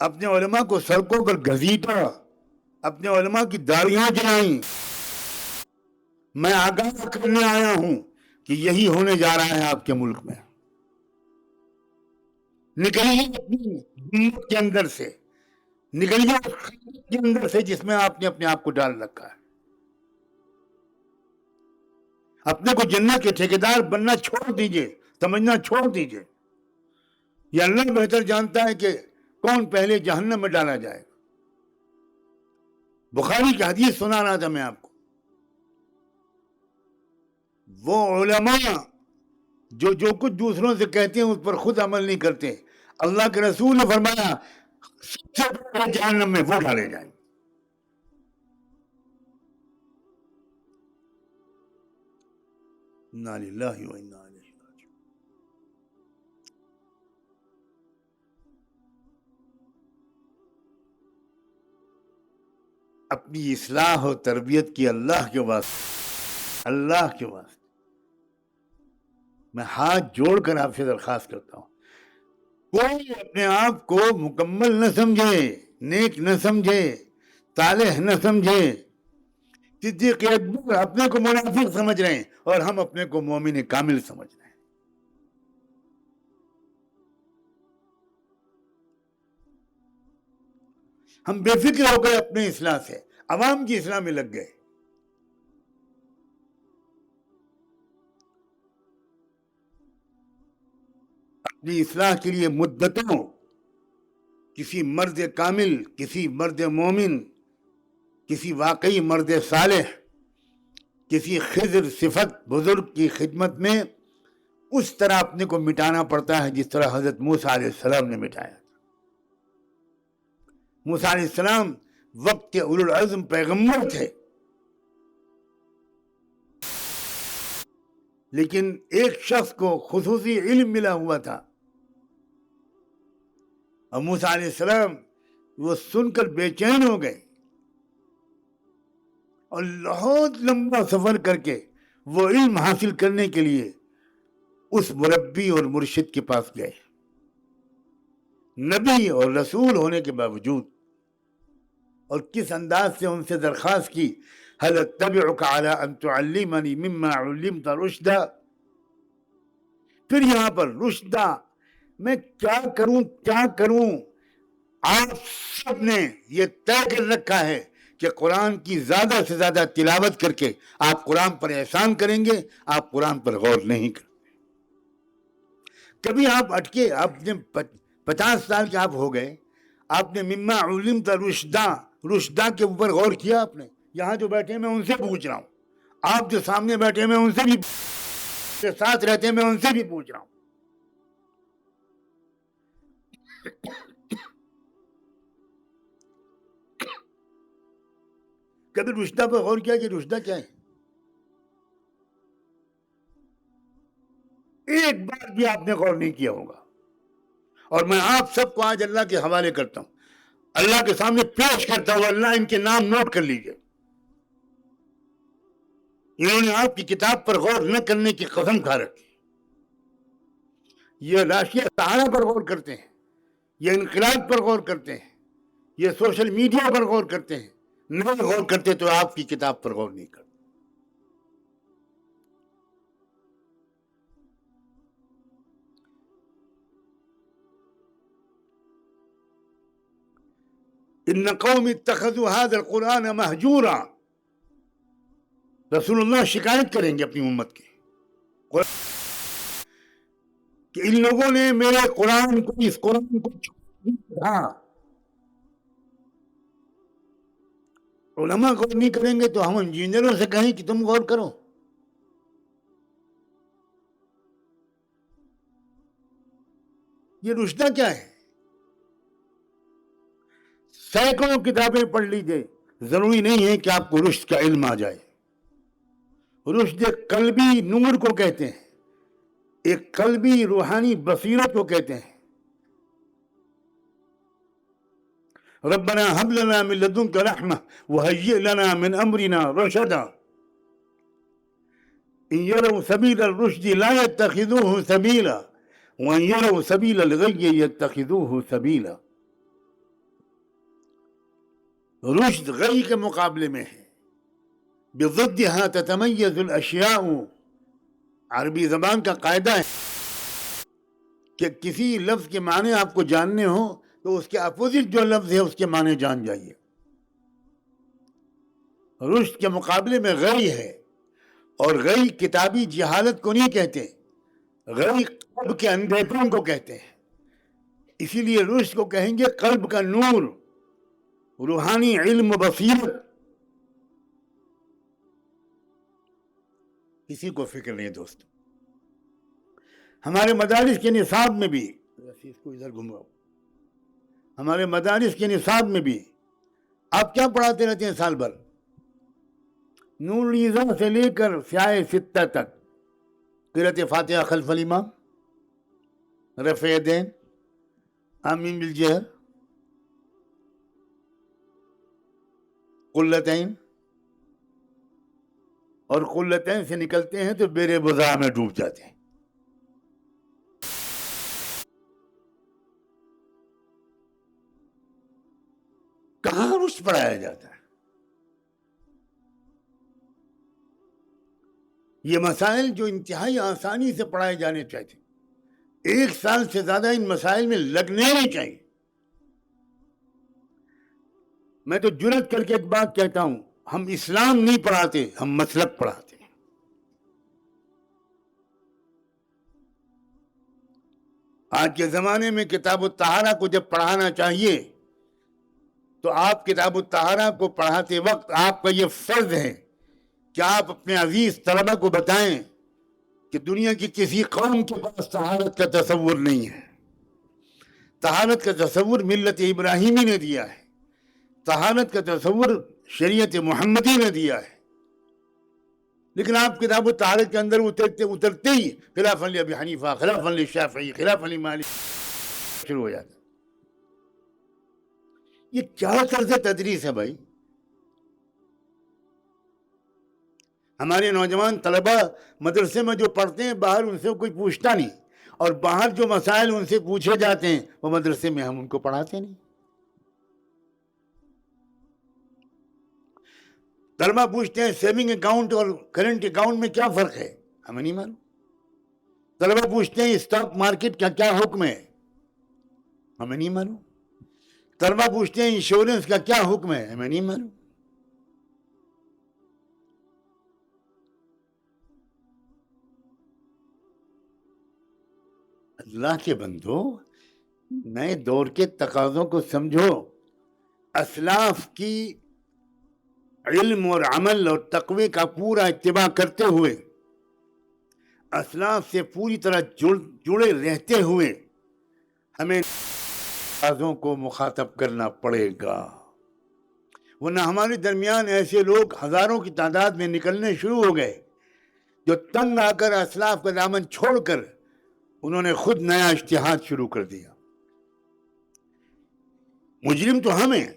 اپنے علماء کو سڑکوں پر گھسیٹا، اپنے علماء کی داڑیاں جلائیں. میں آگاہ کرنے آیا ہوں کہ یہی ہونے جا رہا ہے آپ کے ملک میں. نکلیے اپنی امت کے اندر سے، نکلیے اس خلوت کے اندر سے جس میں آپ نے اپنے آپ کو ڈال رکھا ہے. اپنے کو جنت کے ٹھیکیدار بننا چھوڑ دیجئے، سمجھنا چھوڑ دیجئے. یہ اللہ بہتر جانتا ہے کہ کون پہلے جہنم میں ڈالا جائے. بخاری کی حدیث سنا رہا تھا میں آپ کو. وہ علماء جو کچھ دوسروں سے کہتے ہیں اس پر خود عمل نہیں کرتے. اللہ کے رسول نے فرمایا سب سے پہلے جہنم میں وہ ڈالے جائیں. انا للہ و انا الیہ راجعون۔ اپنی اصلاح و تربیت کی اللہ کے واسطے، اللہ کے واسطے میں ہاتھ جوڑ کر آپ سے درخواست کرتا ہوں، کوئی اپنے آپ کو مکمل نہ سمجھے، نیک نہ سمجھے، صالح نہ سمجھے۔ صدیق اکبر اپنے کو منافق سمجھ رہے ہیں اور ہم اپنے کو مومن کامل سمجھ رہے ہیں۔ ہم بے فکر ہو گئے اپنے اصلاح سے، عوام کی اصلاح میں لگ گئے۔ اپنی اصلاح کے لیے مدتوں کسی مرد کامل، کسی مرد مومن، کسی واقعی مرد صالح، کسی خضر صفت بزرگ کی خدمت میں اس طرح اپنے کو مٹانا پڑتا ہے جس طرح حضرت موسیٰ علیہ السلام نے مٹایا تھا۔ موسیٰ علیہ السلام وقت کے اولو العزم پیغمبر تھے، لیکن ایک شخص کو خصوصی علم ملا ہوا تھا، اور موسیٰ علیہ السلام وہ سن کر بے چین ہو گئے اور بہت لمبا سفر کر کے وہ علم حاصل کرنے کے لیے اس مربی اور مرشد کے پاس گئے، نبی اور رسول ہونے کے باوجود، اور کس انداز سے ان سے درخواست کی، هل اتبعك على ان تعلمني مما علمت رشدا۔ پھر یہاں پر رشدا میں کیا کروں؟ آپ سب نے یہ طے کر رکھا ہے کہ قرآن کی زیادہ سے زیادہ تلاوت کر کے آپ قرآن پر احسان کریں گے، آپ قرآن پر غور نہیں کریں۔ کبھی آپ اٹکے، آپ نے 50 سال کے آپ ہو گئے، آپ نے مما علمت رشدا کے اوپر غور کیا؟ آپ نے یہاں جو بیٹھے میں ان سے پوچھ رہا ہوں، آپ جو سامنے بیٹھے میں ان سے بھی، ساتھ رہتے میں ان سے بھی پوچھ رہا ہوں، کبھی رشدہ پر غور کیا کہ رشدہ کیا ہے؟ ایک بار بھی آپ نے غور نہیں کیا ہوگا، اور میں آپ سب کو آج اللہ کے حوالے کرتا ہوں، اللہ کے سامنے پیش کرتا ہوں، اللہ ان کے نام نوٹ کر لیجئے، انہوں نے آپ کی کتاب پر غور نہ کرنے کی قسم کھا رکھی۔ یہ راشیہ سہارا پر غور کرتے ہیں، یہ انقلاب پر غور کرتے ہیں، یہ سوشل میڈیا پر غور کرتے ہیں، نہیں غور کرتے تو آپ کی کتاب پر غور نہیں کرتے۔ ان قوم اتخذوا هذا القرآن مہجورا، رسول اللہ شکایت کریں گے اپنی امت کی کہ ان لوگوں نے میرے قرآن کو، اس قرآن کو چھوڑا۔ علماء غور نہیں کریں گے تو ہم انجینئروں سے کہیں کہ تم غور کرو۔ یہ رشدہ کیا ہے؟ سینکڑوں کتابیں پڑھ لیجئے، ضروری نہیں ہے کہ آپ کو رشد کا علم آ جائے۔ رشد قلبی نور کو کہتے ہیں، ایک قلبی روحانی بصیرت کو کہتے ہیں۔ ربنا هب لنا من لدنك رحمة وهيئ لنا من أمرنا رشدا إن يروا سبيل الرشد لا يتخذوه سبيلا وإن يروا سبيل الغي يتخذوه سبيلا۔ رشد غی کے مقابلے میں ہے، بضدها تتمیز الاشیاء۔ عربی زبان کا قاعدہ ہے کہ کسی لفظ کے معنی آپ کو جاننے ہو تو اس کے اپوزٹ جو لفظ ہے اس کے معنی جان جائیے۔ رشد کے مقابلے میں غی ہے، اور غی کتابی جہالت کو نہیں کہتے، غی قلب کے اندھے پن کو کہتے ہیں۔ اسی لیے رشد کو کہیں گے قلب کا نور، روحانی علم و بصیرت۔ کسی کو فکر نہیں دوست، ہمارے مدارس کے نصاب میں بھی، اس کو ادھر گھماؤ، ہمارے مدارس کے نصاب میں بھی آپ کیا پڑھاتے رہتے ہیں سال بھر؟ نور النظام سے لے کر سیاہ ستہ تک قرأت فاتحہ خلف الامام، رفع یدین، آمین بالجہر، قلتین، اور قلتین سے نکلتے ہیں تو بیر بضاع میں ڈوب جاتے ہیں. کہاں رشت پڑھایا جاتا ہے؟ یہ مسائل جو انتہائی آسانی سے پڑھائے جانے چاہتے، 1 سال سے زیادہ ان مسائل میں لگنے نہیں چاہیے. میں تو جرأت کر کے ایک بات کہتا ہوں، ہم اسلام نہیں پڑھاتے، ہم مسلک پڑھاتے ہیں. آج کے زمانے میں کتاب الطہارہ کو جب پڑھانا چاہیے تو آپ کتاب الطہارہ کو پڑھاتے وقت آپ کا یہ فرض ہے کہ آپ اپنے عزیز طلبہ کو بتائیں کہ دنیا کی کسی قوم کے پاس طہارت کا تصور نہیں ہے. طہارت کا تصور ملت ابراہیمی نے دیا ہے، طہارت کا تصور شریعت محمدی نے دیا ہے. لیکن آپ کتاب الطہارت کے اندر اترتے ہی خلافاً لابی حنیفہ، خلافاً للشافعی، خلافاً لمالک شروع ہو جاتا. یہ کیا طرز تدریس ہے بھائی؟ ہمارے نوجوان طلبہ مدرسے میں جو پڑھتے ہیں باہر ان سے کوئی پوچھتا نہیں، اور باہر جو مسائل ان سے پوچھے جاتے ہیں وہ مدرسے میں ہم ان کو پڑھاتے نہیں. طلبہ پوچھتے ہیں سیونگ اکاؤنٹ اور کرنٹ اکاؤنٹ میں کیا فرق ہے، ہمیں نہیں معلوم. طلبہ پوچھتے ہیں اسٹاک مارکیٹ کا کیا حکم ہے، ہمیں نہیں معلوم. طلبہ پوچھتے ہیں انشورنس کا کیا حکم ہے، ہمیں نہیں معلوم. اللہ کے بندو، نئے دور کے تقاضوں کو سمجھو. اسلاف کی علم اور عمل اور تقوی کا پورا اتباع کرتے ہوئے، اسلاف سے پوری طرح جڑے رہتے ہوئے ہمیں تقاضوں کو مخاطب کرنا پڑے گا، ورنہ ہمارے درمیان ایسے لوگ ہزاروں کی تعداد میں نکلنے شروع ہو گئے جو تنگ آ کر اسلاف کا دامن چھوڑ کر انہوں نے خود نیا اجتہاد شروع کر دیا. مجرم تو ہم ہیں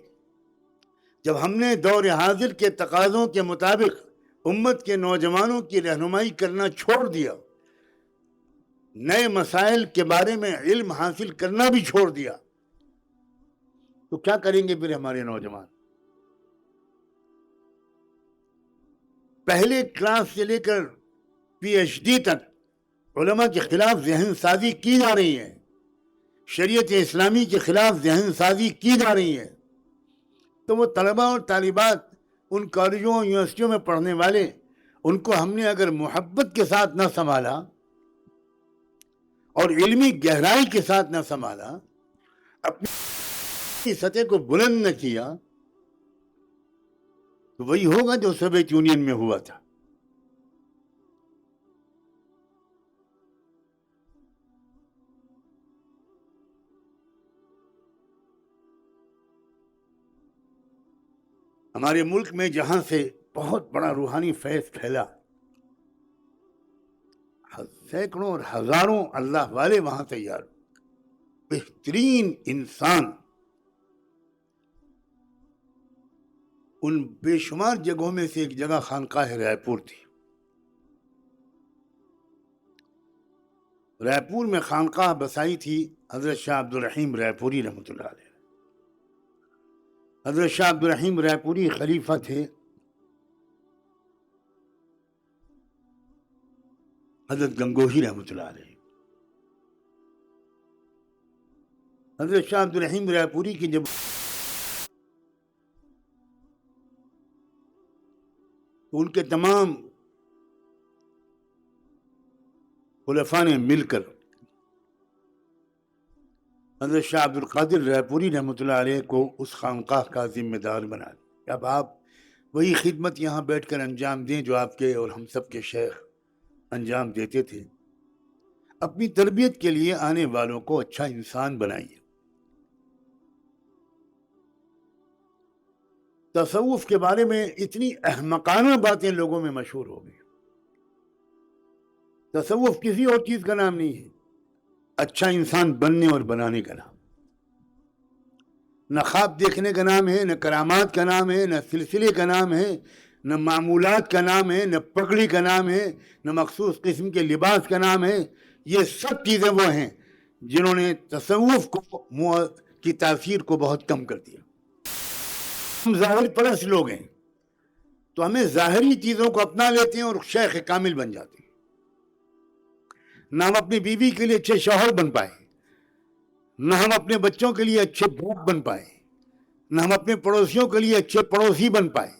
جب ہم نے دور حاضر کے تقاضوں کے مطابق امت کے نوجوانوں کی رہنمائی کرنا چھوڑ دیا، نئے مسائل کے بارے میں علم حاصل کرنا بھی چھوڑ دیا، تو کیا کریں گے پھر ہمارے نوجوان؟ پہلے کلاس سے لے کر پی ایچ ڈی تک علماء کے خلاف ذہن سازی کی جا رہی ہے، شریعت اسلامی کے خلاف ذہن سازی کی جا رہی ہے. تو وہ طلباء اور طالبات ان کالجوں اور یونیورسٹیوں میں پڑھنے والے، ان کو ہم نے اگر محبت کے ساتھ نہ سنبھالا اور علمی گہرائی کے ساتھ نہ سنبھالا، اپنی سطح کو بلند نہ کیا، تو وہی ہوگا جو سوویت یونین میں ہوا تھا. ہمارے ملک میں جہاں سے بہت بڑا روحانی فیض پھیلا، سینکڑوں اور ہزاروں اللہ والے وہاں تیار، بہترین انسان. ان بے شمار جگہوں میں سے ایک جگہ خانقاہ رائے پور تھی. رائے پور میں خانقاہ بسائی تھی حضرت شاہ عبد الرحیم رائے پوری رحمۃ اللہ علیہ. حضرت شاہ عبد الرحیم رائے پوری خلیفہ تھے حضرت گنگوہی رحمۃ اللہ علیہ. حضرت شاہ عبد الرحیم رائے پوری کی جب ان کے تمام خلفاء نے مل کر حضرت شاہ عبد القادر رائے پوری رحمۃ اللہ علیہ کو اس خانقاہ کا ذمہ دار بنا دیا. اب آپ وہی خدمت یہاں بیٹھ کر انجام دیں جو آپ کے اور ہم سب کے شیخ انجام دیتے تھے. اپنی تربیت کے لیے آنے والوں کو اچھا انسان بنائیے. تصوف کے بارے میں اتنی احمقانہ باتیں لوگوں میں مشہور ہو گئی. تصوف کسی اور چیز کا نام نہیں ہے، اچھا انسان بننے اور بنانے کا نام۔ نہ خواب دیکھنے کا نام ہے، نہ کرامات کا نام ہے، نہ سلسلے کا نام ہے، نہ معمولات کا نام ہے، نہ پگڑی کا نام ہے، نہ مخصوص قسم کے لباس کا نام ہے۔ یہ سب چیزیں وہ ہیں جنہوں نے تصوف کی تاثیر کو بہت کم کر دیا۔ ہم ظاہر پرست لوگ ہیں تو ہمیں ظاہری چیزوں کو اپنا لیتے ہیں اور شیخ کامل بن جاتے ہیں۔ نہ ہم اپنی بیوی کے لیے اچھے شوہر بن پائے، نہ ہم اپنے بچوں کے لیے اچھے باپ بن پائے، نہ ہم اپنے پڑوسیوں کے لیے اچھے پڑوسی بن پائے،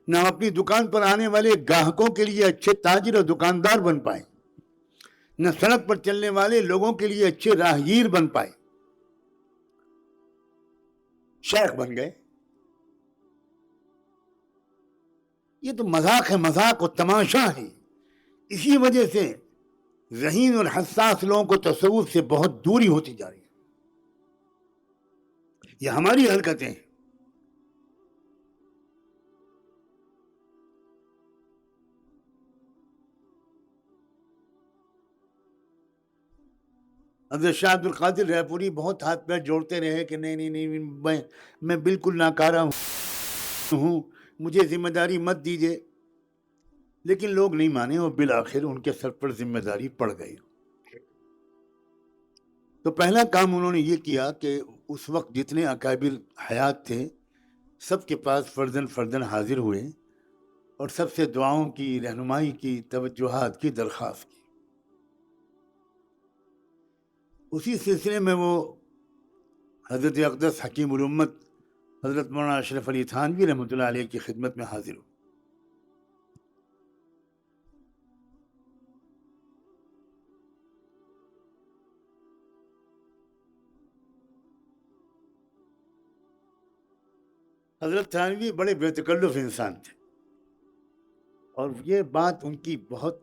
نہ ہم اپنی دکان پر آنے والے گاہکوں کے لیے اچھے تاجر اور دکاندار بن پائے، نہ سڑک پر چلنے والے لوگوں کے لیے اچھے راہگیر بن پائے، شیخ بن گئے۔ یہ تو مذاق ہے، مذاق و تماشا ہے۔ اسی وجہ سے ذہین اور حساس لوگوں کو تصوف سے بہت دوری ہوتی جا رہی ہے۔ یہ ہماری حرکتیں ہیں۔ حضرت شاہ عبد القادر رائے پوری بہت ہاتھ پیر جوڑتے رہے کہ نہیں نہیں نہیں، میں بالکل ناکارہ ہوں، مجھے ذمہ داری مت دیجیے، لیکن لوگ نہیں مانے اور بالآخر ان کے سر پر ذمہ داری پڑ گئی۔ تو پہلا کام انہوں نے یہ کیا کہ اس وقت جتنے اکابر حیات تھے سب کے پاس فردن فردن حاضر ہوئے اور سب سے دعاؤں کی، رہنمائی کی، توجہات کی درخواست کی۔ اسی سلسلے میں وہ حضرت اقدس حکیم الامت حضرت مولانا اشرف علی تھانوی رحمۃ اللہ علیہ کی خدمت میں حاضر ہوئے۔ حضرت تھانوی بڑے بے تکلف انسان تھے، اور یہ بات ان کی بہت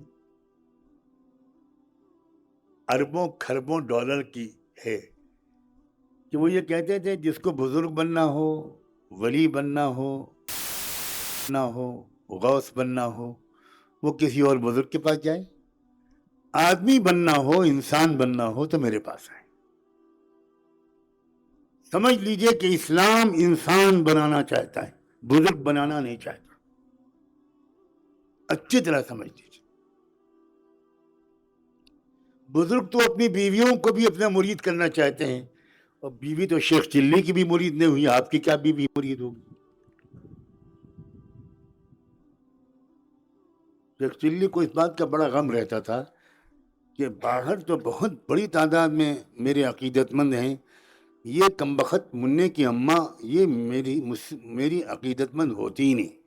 اربوں کھربوں ڈالر کی ہے کہ وہ یہ کہتے تھے جس کو بزرگ بننا ہو، ولی بننا ہو، غوث بننا ہو، وہ کسی اور بزرگ کے پاس جائے، آدمی بننا ہو، انسان بننا ہو تو میرے پاس آئے۔ سمجھ لیجئے کہ اسلام انسان بنانا چاہتا ہے، بزرگ بنانا نہیں چاہتا۔ اچھی طرح سمجھ لیجئے۔ بزرگ تو اپنی بیویوں کو بھی اپنا مرید کرنا چاہتے ہیں، اور بیوی تو شیخ چلی کی بھی مرید نہیں ہوئی، آپ کی کیا بیوی مرید ہوگی؟ شیخ چلی کو اس بات کا بڑا غم رہتا تھا کہ باہر تو بہت بڑی تعداد میں میرے عقیدت مند ہیں، یہ کمبخت منع کی اماں یہ میری عقیدت مند ہوتی ہی نہیں۔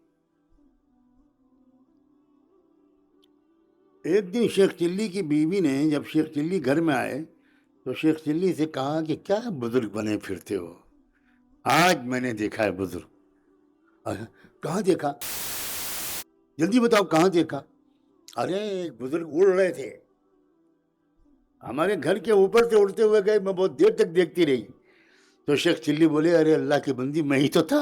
ایک دن شیخ چلی کی بیوی نے جب شیخ چلی گھر میں آئے تو شیخ چلی سے کہا کہ کیا بزرگ بنے پھرتے ہو، آج میں نے دیکھا ہے بزرگ۔ کہاں دیکھا؟ جلدی بتاؤ کہاں دیکھا؟ ارے ایک بزرگ اڑ رہے تھے، ہمارے گھر کے اوپر سے اڑتے ہوئے گئے، میں بہت دیر تک دیکھتی رہی۔ تو شیخ چلی بولے ارے اللہ کی بندی میں ہی تو تھا۔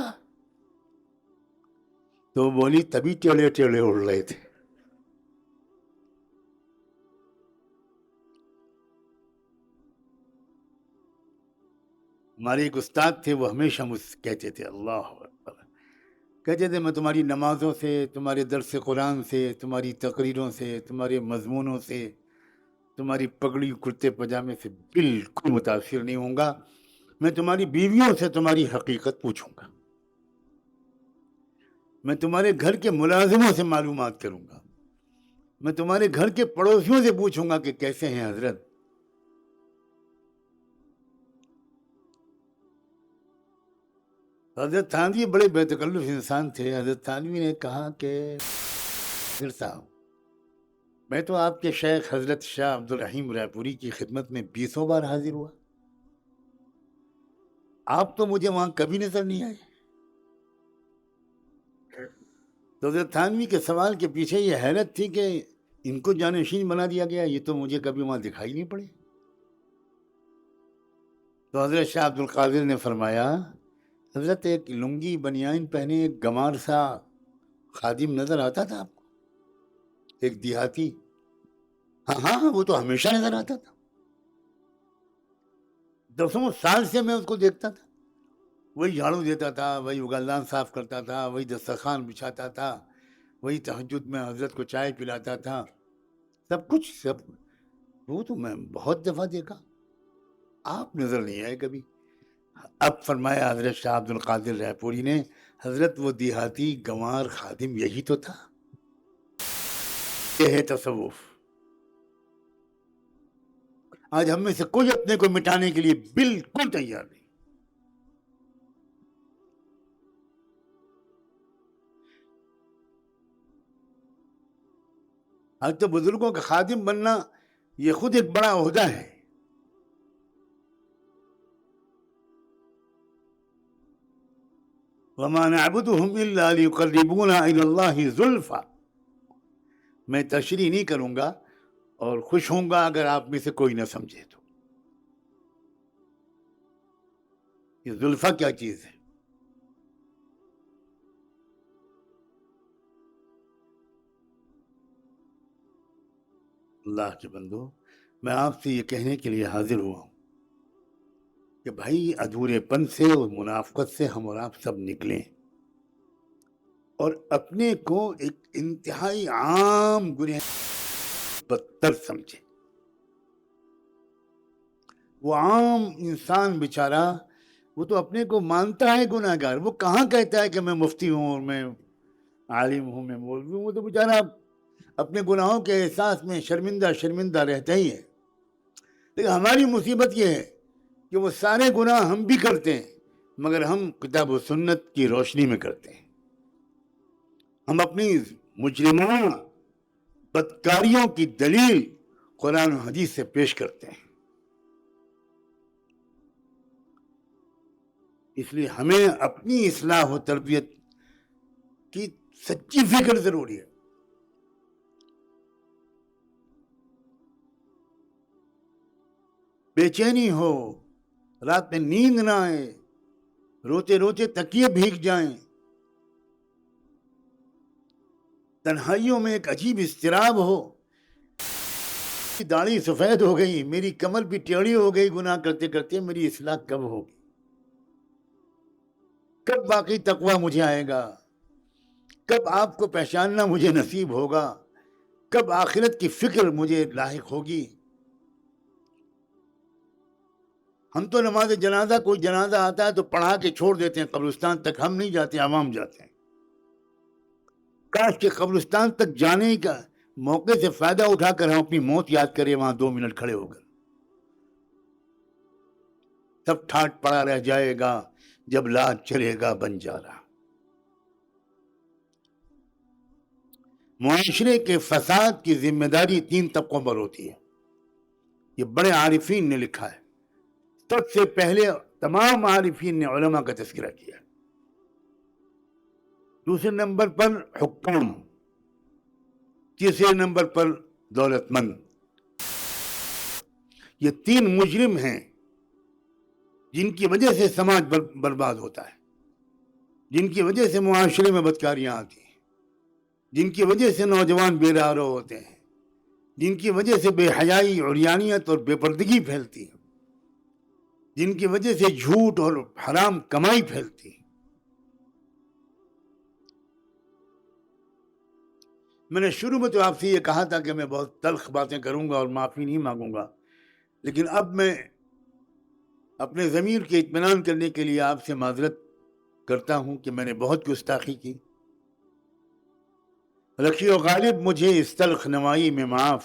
تو بولی تبھی ٹیڑے ٹیڑے اڑ رہے تھے۔ ہمارے ایک استاد تھے، وہ ہمیشہ مجھ سے کہتے تھے، اللہ اکبر، کہتے تھے میں تمہاری نمازوں سے، تمہارے درس قرآن سے، تمہاری تقریروں سے، تمہارے مضمونوں سے، تمہاری پگڑی کرتے پجامے سے بالکل متاثر نہیں ہوں گا، میں تمہاری بیویوں سے تمہاری حقیقت پوچھوں گا، میں تمہارے گھر کے ملازموں سے معلومات کروں گا، میں تمہارے گھر کے پڑوسیوں سے پوچھوں گا کہ کیسے ہیں حضرت۔ حضرت تھانوی بڑے بے تکلف انسان تھے۔ حضرت تھانوی نے کہا کہ صاحب میں تو آپ کے شیخ حضرت شاہ عبد الرحیم رائے پوری کی خدمت میں 20 بار حاضر ہوا، آپ تو مجھے وہاں کبھی نظر نہیں آئے۔ تو حضرت تھانوی کے سوال کے پیچھے یہ حیرت تھی کہ ان کو جانشین بنا دیا گیا، یہ تو مجھے کبھی وہاں دکھائی نہیں پڑے۔ تو حضرت شاہ عبد القادر نے فرمایا حضرت ایک لنگی بنیان پہنے ایک گمار سا خادم نظر آتا تھا آپ کو، ایک دیہاتی؟ ہاں ہاں ہاں، وہ تو ہمیشہ نظر آتا تھا، 10 سال سے میں اس کو دیکھتا تھا، وہی جھاڑو دیتا تھا، وہی گلدان صاف کرتا تھا، وہی دسترخوان بچھاتا تھا، وہی تہجد میں حضرت کو چائے پلاتا تھا، سب کچھ سب، وہ تو میں بہت دفعہ دیکھا، آپ نظر نہیں آئے کبھی۔ اب فرمایا حضرت شاہ عبد القادر رائے پوری نے، حضرت وہ دیہاتی گنوار خادم یہی تو تھا، یہ ہے تصوف۔ آج ہم میں سے کوئی اپنے کو مٹانے کے لیے بالکل تیار نہیں۔ آج تو بزرگوں کا خادم بننا یہ خود ایک بڑا عہدہ ہے۔ وَمَا نَعْبُدُهُمْ إِلَّا لِيُقَرِّبُونَا إِلَى اللَّهِ زُلْفَى، میں تشریح نہیں کروں گا اور خوش ہوں گا اگر آپ میں سے کوئی نہ سمجھے تو یہ زلفہ کیا چیز ہے۔ اللہ کے بندو، میں آپ سے یہ کہنے کے لیے حاضر ہوا ہوں کہ بھائی ادھورے پن سے اور منافقت سے ہم اور آپ سب نکلیں اور اپنے کو ایک انتہائی عام گناہ بدتر سمجھیں۔ وہ عام انسان بیچارہ، وہ تو اپنے کو مانتا ہے گناہ گار، وہ کہاں کہتا ہے کہ میں مفتی ہوں اور میں عالم ہوں، میں مولوی ہوں، وہ تو بیچارہ اپنے گناہوں کے احساس میں شرمندہ رہتا ہی ہے۔ لیکن ہماری مصیبت یہ ہے کہ وہ سارے گناہ ہم بھی کرتے ہیں، مگر ہم کتاب و سنت کی روشنی میں کرتے ہیں۔ ہم اپنی مجرمانہ بدکاریوں کی دلیل قرآن و حدیث سے پیش کرتے ہیں۔ اس لیے ہمیں اپنی اصلاح و تربیت کی سچی فکر ضروری ہے۔ بے چینی ہو، رات میں نیند نہ آئے، روتے روتے تکیے بھیگ جائیں، تنہائیوں میں ایک عجیب اضطراب ہو، داڑھی سفید ہو گئی، میری کمر بھی ٹیڑھی ہو گئی گناہ کرتے کرتے، میری اصلاح کب ہوگی؟ کب باقی تقویٰ مجھے آئے گا؟ کب آپ کو پہچاننا مجھے نصیب ہوگا؟ کب آخرت کی فکر مجھے لاحق ہوگی؟ ہم تو نماز جنازہ، کوئی جنازہ آتا ہے تو پڑھا کے چھوڑ دیتے ہیں، قبرستان تک ہم نہیں جاتے، عوام جاتے ہیں۔ کاش کہ قبرستان تک جانے کا موقع سے فائدہ اٹھا کر ہم اپنی موت یاد کریں، وہاں 2 منٹ کھڑے ہو کر۔ سب ٹھاٹ پڑا رہ جائے گا جب لاج چلے گا بنجارا۔ معاشرے کے فساد کی ذمہ داری 3 طبقوں پر ہوتی ہے، یہ بڑے عارفین نے لکھا ہے۔ سب سے پہلے تمام عارفین نے علماء کا تذکرہ کیا، دوسرے نمبر پر حکام، تیسرے نمبر پر دولت مند۔ یہ 3 مجرم ہیں جن کی وجہ سے سماج برباد ہوتا ہے، جن کی وجہ سے معاشرے میں بدکاریاں آتی ہیں، جن کی وجہ سے نوجوان بے راہ ہوتے ہیں، جن کی وجہ سے بے حیائی، عریانیت اور بے پردگی پھیلتی ہے، جن کی وجہ سے جھوٹ اور حرام کمائی پھیلتی ہے۔ میں نے شروع میں تو آپ سے یہ کہا تھا کہ میں بہت تلخ باتیں کروں گا اور معافی نہیں مانگوں گا، لیکن اب میں اپنے ضمیر کے اطمینان کرنے کے لیے آپ سے معذرت کرتا ہوں کہ میں نے بہت گستاخی کی۔ رکھیو غالب مجھے اس تلخ نوائی میں معاف،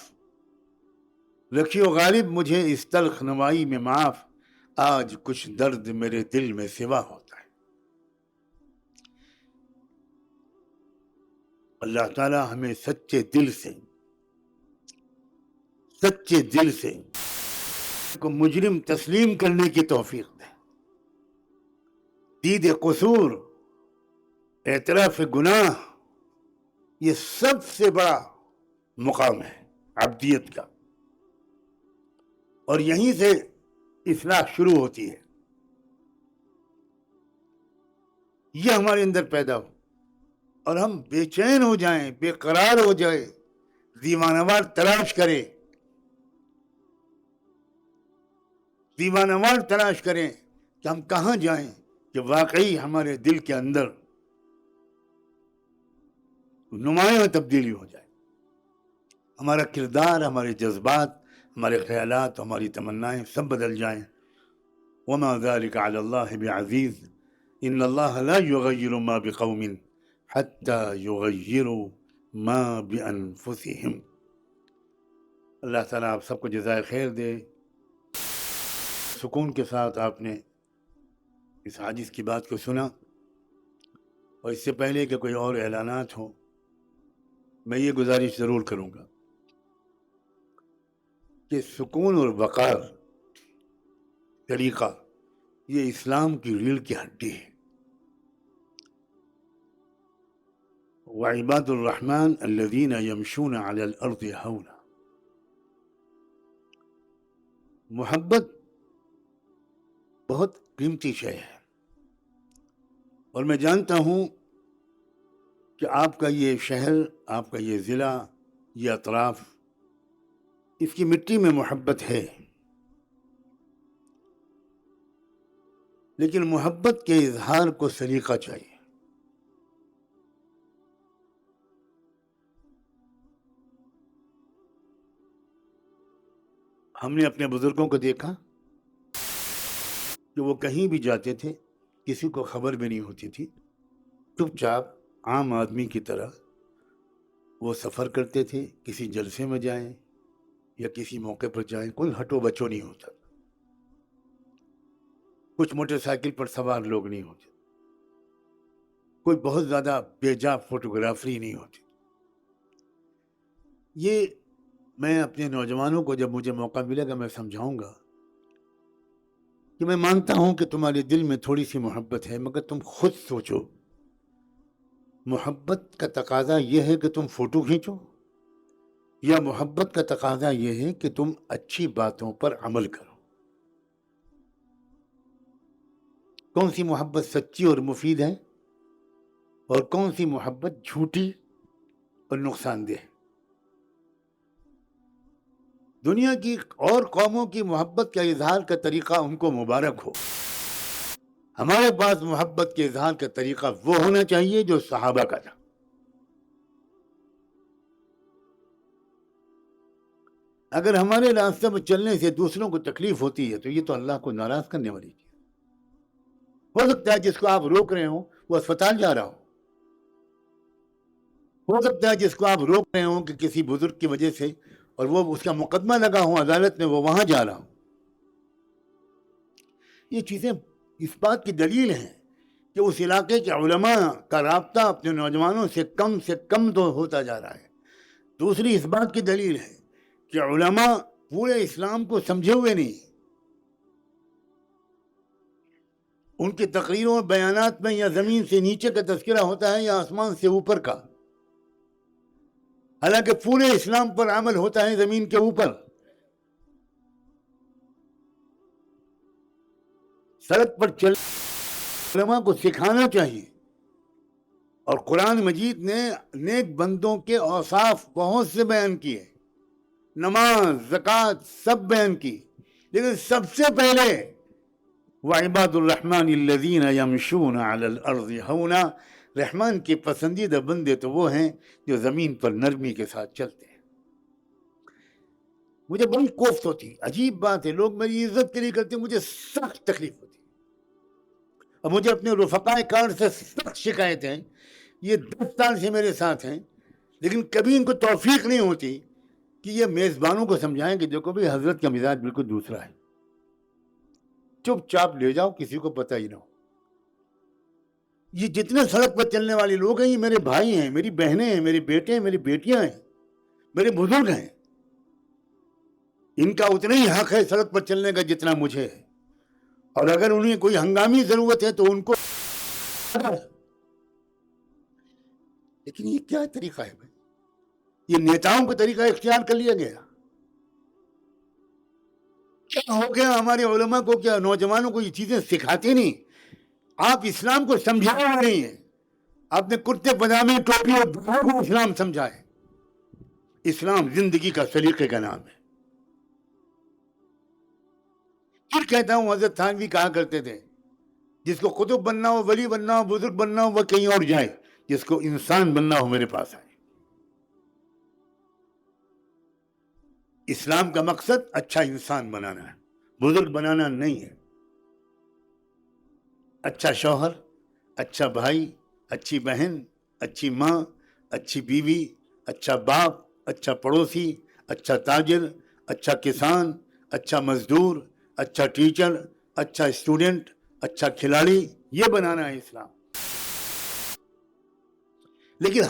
رکھیو غالب مجھے اس تلخ نوائی میں معاف، آج کچھ درد میرے دل میں سوا ہوتا ہے۔ اللہ تعالیٰ ہمیں سچے دل سے کو مجرم تسلیم کرنے کی توفیق دے۔ دید قصور، اعتراف گناہ، یہ سب سے بڑا مقام ہے عبدیت کا، اور یہیں سے اصلاح شروع ہوتی ہے۔ یہ ہمارے اندر پیدا ہو اور ہم بے چین ہو جائیں، بے قرار ہو جائیں، دیوانہ وار تلاش کریں دیوانہ وار تلاش کریں کہ ہم کہاں جائیں کہ واقعی ہمارے دل کے اندر نمایاں تبدیلی ہو جائے، ہمارا کردار، ہمارے جذبات، ہمارے خیالات، ہماری تمنائیں سب بدل جائیں۔ وما ذلك على الله بعزیز ان اللہ لا یغیر ما بقوم حتى یغیروا ما بانفسهم۔ اللہ تعالیٰ آپ سب کو جزائے خیر دے۔ سکون کے ساتھ آپ نے اس حدیث کی بات کو سنا، اور اس سے پہلے کہ کوئی اور اعلانات ہوں، میں یہ گزارش ضرور کروں گا کہ سکون اور وقار طریقہ یہ اسلام کی ریڑھ کی ہڈی ہے۔ وعباد الرحمن الذین یمشون علی الارض ہونا۔ محبت بہت قیمتی شے ہے، اور میں جانتا ہوں کہ آپ کا یہ شہر، آپ کا یہ ضلع، یہ اطراف، اس کی مٹی میں محبت ہے، لیکن محبت کے اظہار کو سلیقہ چاہیے۔ ہم نے اپنے بزرگوں کو دیکھا کہ وہ کہیں بھی جاتے تھے، کسی کو خبر بھی نہیں ہوتی تھی، چپ چاپ عام آدمی کی طرح وہ سفر کرتے تھے، کسی جلسے میں جائیں یا کسی موقع پر جائیں، کوئی ہٹو بچو نہیں ہوتا، کچھ موٹر سائیکل پر سوار لوگ نہیں ہوتے، کوئی بہت زیادہ بے جا فوٹوگرافری نہیں ہوتی۔ یہ میں اپنے نوجوانوں کو جب مجھے موقع ملے گا میں سمجھاؤں گا کہ میں مانتا ہوں کہ تمہارے دل میں تھوڑی سی محبت ہے، مگر تم خود سوچو، محبت کا تقاضا یہ ہے کہ تم فوٹو کھینچو، یا محبت کا تقاضا یہ ہے کہ تم اچھی باتوں پر عمل کرو؟ کون سی محبت سچی اور مفید ہے، اور کون سی محبت جھوٹی اور نقصان دہ ہے؟ دنیا کی اور قوموں کی محبت کا اظہار کا طریقہ ان کو مبارک ہو، ہمارے پاس محبت کے اظہار کا طریقہ وہ ہونا چاہیے جو صحابہ کا تھا۔ اگر ہمارے راستے میں چلنے سے دوسروں کو تکلیف ہوتی ہے تو یہ تو اللہ کو ناراض کرنے والی چیز ہو سکتا ہے۔ جس کو آپ روک رہے ہوں وہ اسپتال جا رہا ہو سکتا ہے جس کو آپ روک رہے ہوں کہ کسی بزرگ کی وجہ سے اور وہ اس کا مقدمہ لگا ہو عدالت میں، وہ وہاں جا رہا ہو۔ یہ چیزیں اس بات کی دلیل ہیں کہ اس علاقے کے علماء کا رابطہ اپنے نوجوانوں سے کم تو ہوتا جا رہا ہے۔ دوسری اس بات کی دلیل ہے کہ علماء پورے اسلام کو سمجھے ہوئے نہیں، ان کی تقریروں اور بیانات میں یا زمین سے نیچے کا تذکرہ ہوتا ہے یا آسمان سے اوپر کا، حالانکہ پورے اسلام پر عمل ہوتا ہے زمین کے اوپر۔ سڑک پر چل علماء کو سکھانا چاہیے، اور قرآن مجید نے نیک بندوں کے اوصاف بہت سے بیان کیے، نماز، زکوٰۃ سب بیان کی، لیکن سب سے پہلے وعباد الرحمن الذین یمشون علی الارض ہونا، رحمان کے پسندیدہ بندے تو وہ ہیں جو زمین پر نرمی کے ساتھ چلتے ہیں۔ مجھے بڑی کوفت ہوتی، عجیب بات ہے، لوگ میری عزت کے لیے کرتے ہیں، مجھے سخت تکلیف ہوتی، اور مجھے اپنے رفقائے کار سے سخت شکایتیں ہیں، یہ 10 سال سے میرے ساتھ ہیں، لیکن کبھی ان کو توفیق نہیں ہوتی کہ یہ میزبانوں کو سمجھائیں کہ دیکھو بھی حضرت کا مزاج بالکل دوسرا ہے، چپ چاپ لے جاؤ، کسی کو پتہ ہی نہ ہو۔ یہ جتنے سڑک پر چلنے والے لوگ ہیں یہ میرے بھائی ہیں، میری بہنیں ہیں، میرے بیٹے ہیں، میری بیٹیاں ہیں، میرے بزرگ ہیں، ان کا اتنا ہی حق ہے سڑک پر چلنے کا جتنا مجھے ہے، اور اگر انہیں کوئی ہنگامی ضرورت ہے تو ان کو، لیکن یہ کیا طریقہ ہے بھائی؟ یہ نیتاؤں کا طریقہ اختیار کر لیا گیا۔ کیا ہو گیا ہمارے علماء کو؟ کیا نوجوانوں کو یہ چیزیں سکھاتے نہیں؟ آپ اسلام کو سمجھا نہیں ہیں، آپ نے کرتے پجامے ٹوپی اور دھوتی کو اسلام سمجھا ہے۔ اسلام زندگی کا سلیقے کا نام ہے۔ پھر کہتا ہوں حضرت تھانوی کہا کرتے تھے جس کو قطب بننا ہو، ولی بننا ہو، بزرگ بننا ہو، وہ کہیں اور جائے، جس کو انسان بننا ہو میرے پاس آئے۔ اسلام کا مقصد اچھا انسان بنانا ہے، بزرگ بنانا نہیں ہے۔ اچھا شوہر، اچھا بھائی، اچھی بہن، اچھی ماں، اچھی بیوی، اچھا باپ، اچھا پڑوسی، اچھا تاجر، اچھا کسان، اچھا مزدور، اچھا ٹیچر، اچھا اسٹوڈنٹ، اچھا کھلاڑی، یہ بنانا ہے اسلام۔ لیکن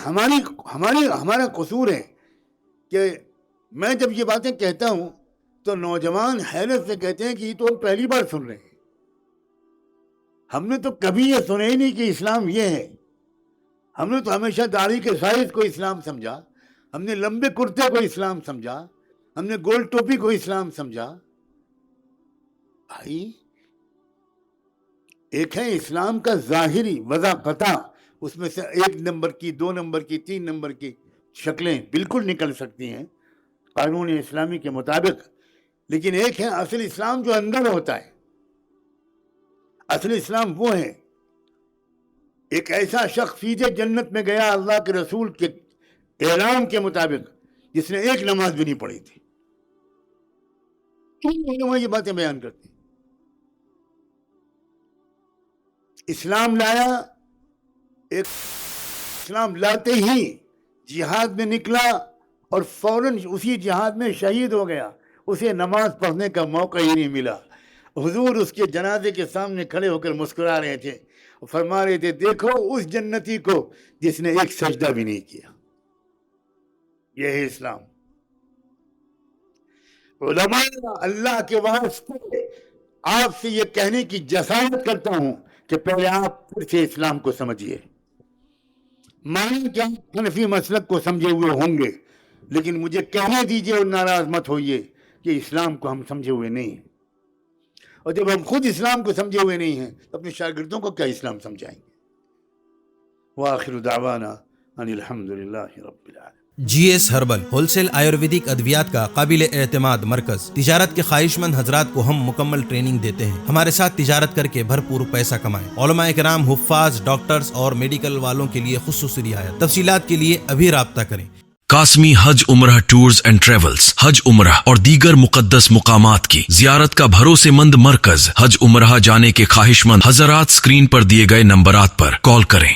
ہمارا قصور ہے کہ میں جب یہ باتیں کہتا ہوں تو نوجوان حیرت سے کہتے ہیں کہ یہ تو ہم پہلی بار سن رہے ہیں، ہم نے تو کبھی یہ سنا ہی نہیں کہ اسلام یہ ہے۔ ہم نے تو ہمیشہ داڑھی کے سائز کو اسلام سمجھا، ہم نے لمبے کرتے کو اسلام سمجھا، ہم نے گول ٹوپی کو اسلام سمجھا۔ بھائی ایک ہے اسلام کا ظاہری وضاحت، اس میں سے 1 نمبر کی، 2 نمبر کی، 3 نمبر کی شکلیں بالکل نکل سکتی ہیں قانون اسلامی کے مطابق، لیکن ایک ہے اصل اسلام جو اندر ہوتا ہے۔ اصل اسلام وہ ہے ایک ایسا شخص سیدھے جنت میں گیا اللہ کے رسول کے اعلان کے مطابق جس نے 1 نماز بھی نہیں پڑھی تھی۔ کیوں یہ باتیں بیان کرتے ہیں؟ اسلام لایا، اسلام لاتے ہی جہاد میں نکلا اور فوراً اسی جہاد میں شہید ہو گیا، اسے نماز پڑھنے کا موقع ہی نہیں ملا۔ حضور اس کے جنازے کے سامنے کھڑے ہو کر مسکرا رہے تھے، فرما رہے تھے دیکھو اس جنتی کو جس نے 1 سجدہ بھی نہیں کیا۔ یہ ہے اسلام۔ علماء اللہ کے واسطے آپ سے یہ کہنے کی جسارت کرتا ہوں کہ پہلے آپ پھر سے اسلام کو سمجھیے۔ معنی کیا حنفی مسلک کو سمجھے ہوئے ہوں گے، لیکن مجھے کہنے دیجئے اور ناراض مت ہوئیے کہ اسلام کو ہم سمجھے ہوئے نہیں ہیں، اور جب ہم خود اسلام کو سمجھے ہوئے نہیں ہیں تو اپنے شاگردوں کو کیا اسلام سمجھائیں گے؟ وآخر دعوانا ان الحمدللہ رب العالمین۔ G S herbal wholesale Ayurvedic ادویات کا قابل اعتماد مرکز۔ تجارت کے خواہش مند حضرات کو ہم مکمل ٹریننگ دیتے ہیں۔ ہمارے ساتھ تجارت کر کے بھرپور پیسہ کمائیں۔ علماء کرام، حفاظ، ڈاکٹرز اور میڈیکل والوں کے لیے خصوصی رعایت۔ تفصیلات کے لیے ابھی رابطہ کریں۔ قاسمی حج عمرہ ٹورز اینڈ ٹریولز، حج عمرہ اور دیگر مقدس مقامات کی زیارت کا بھروسے مند مرکز۔ حج عمرہ جانے کے خواہش مند حضرات اسکرین پر دیے گئے نمبرات پر کال کریں۔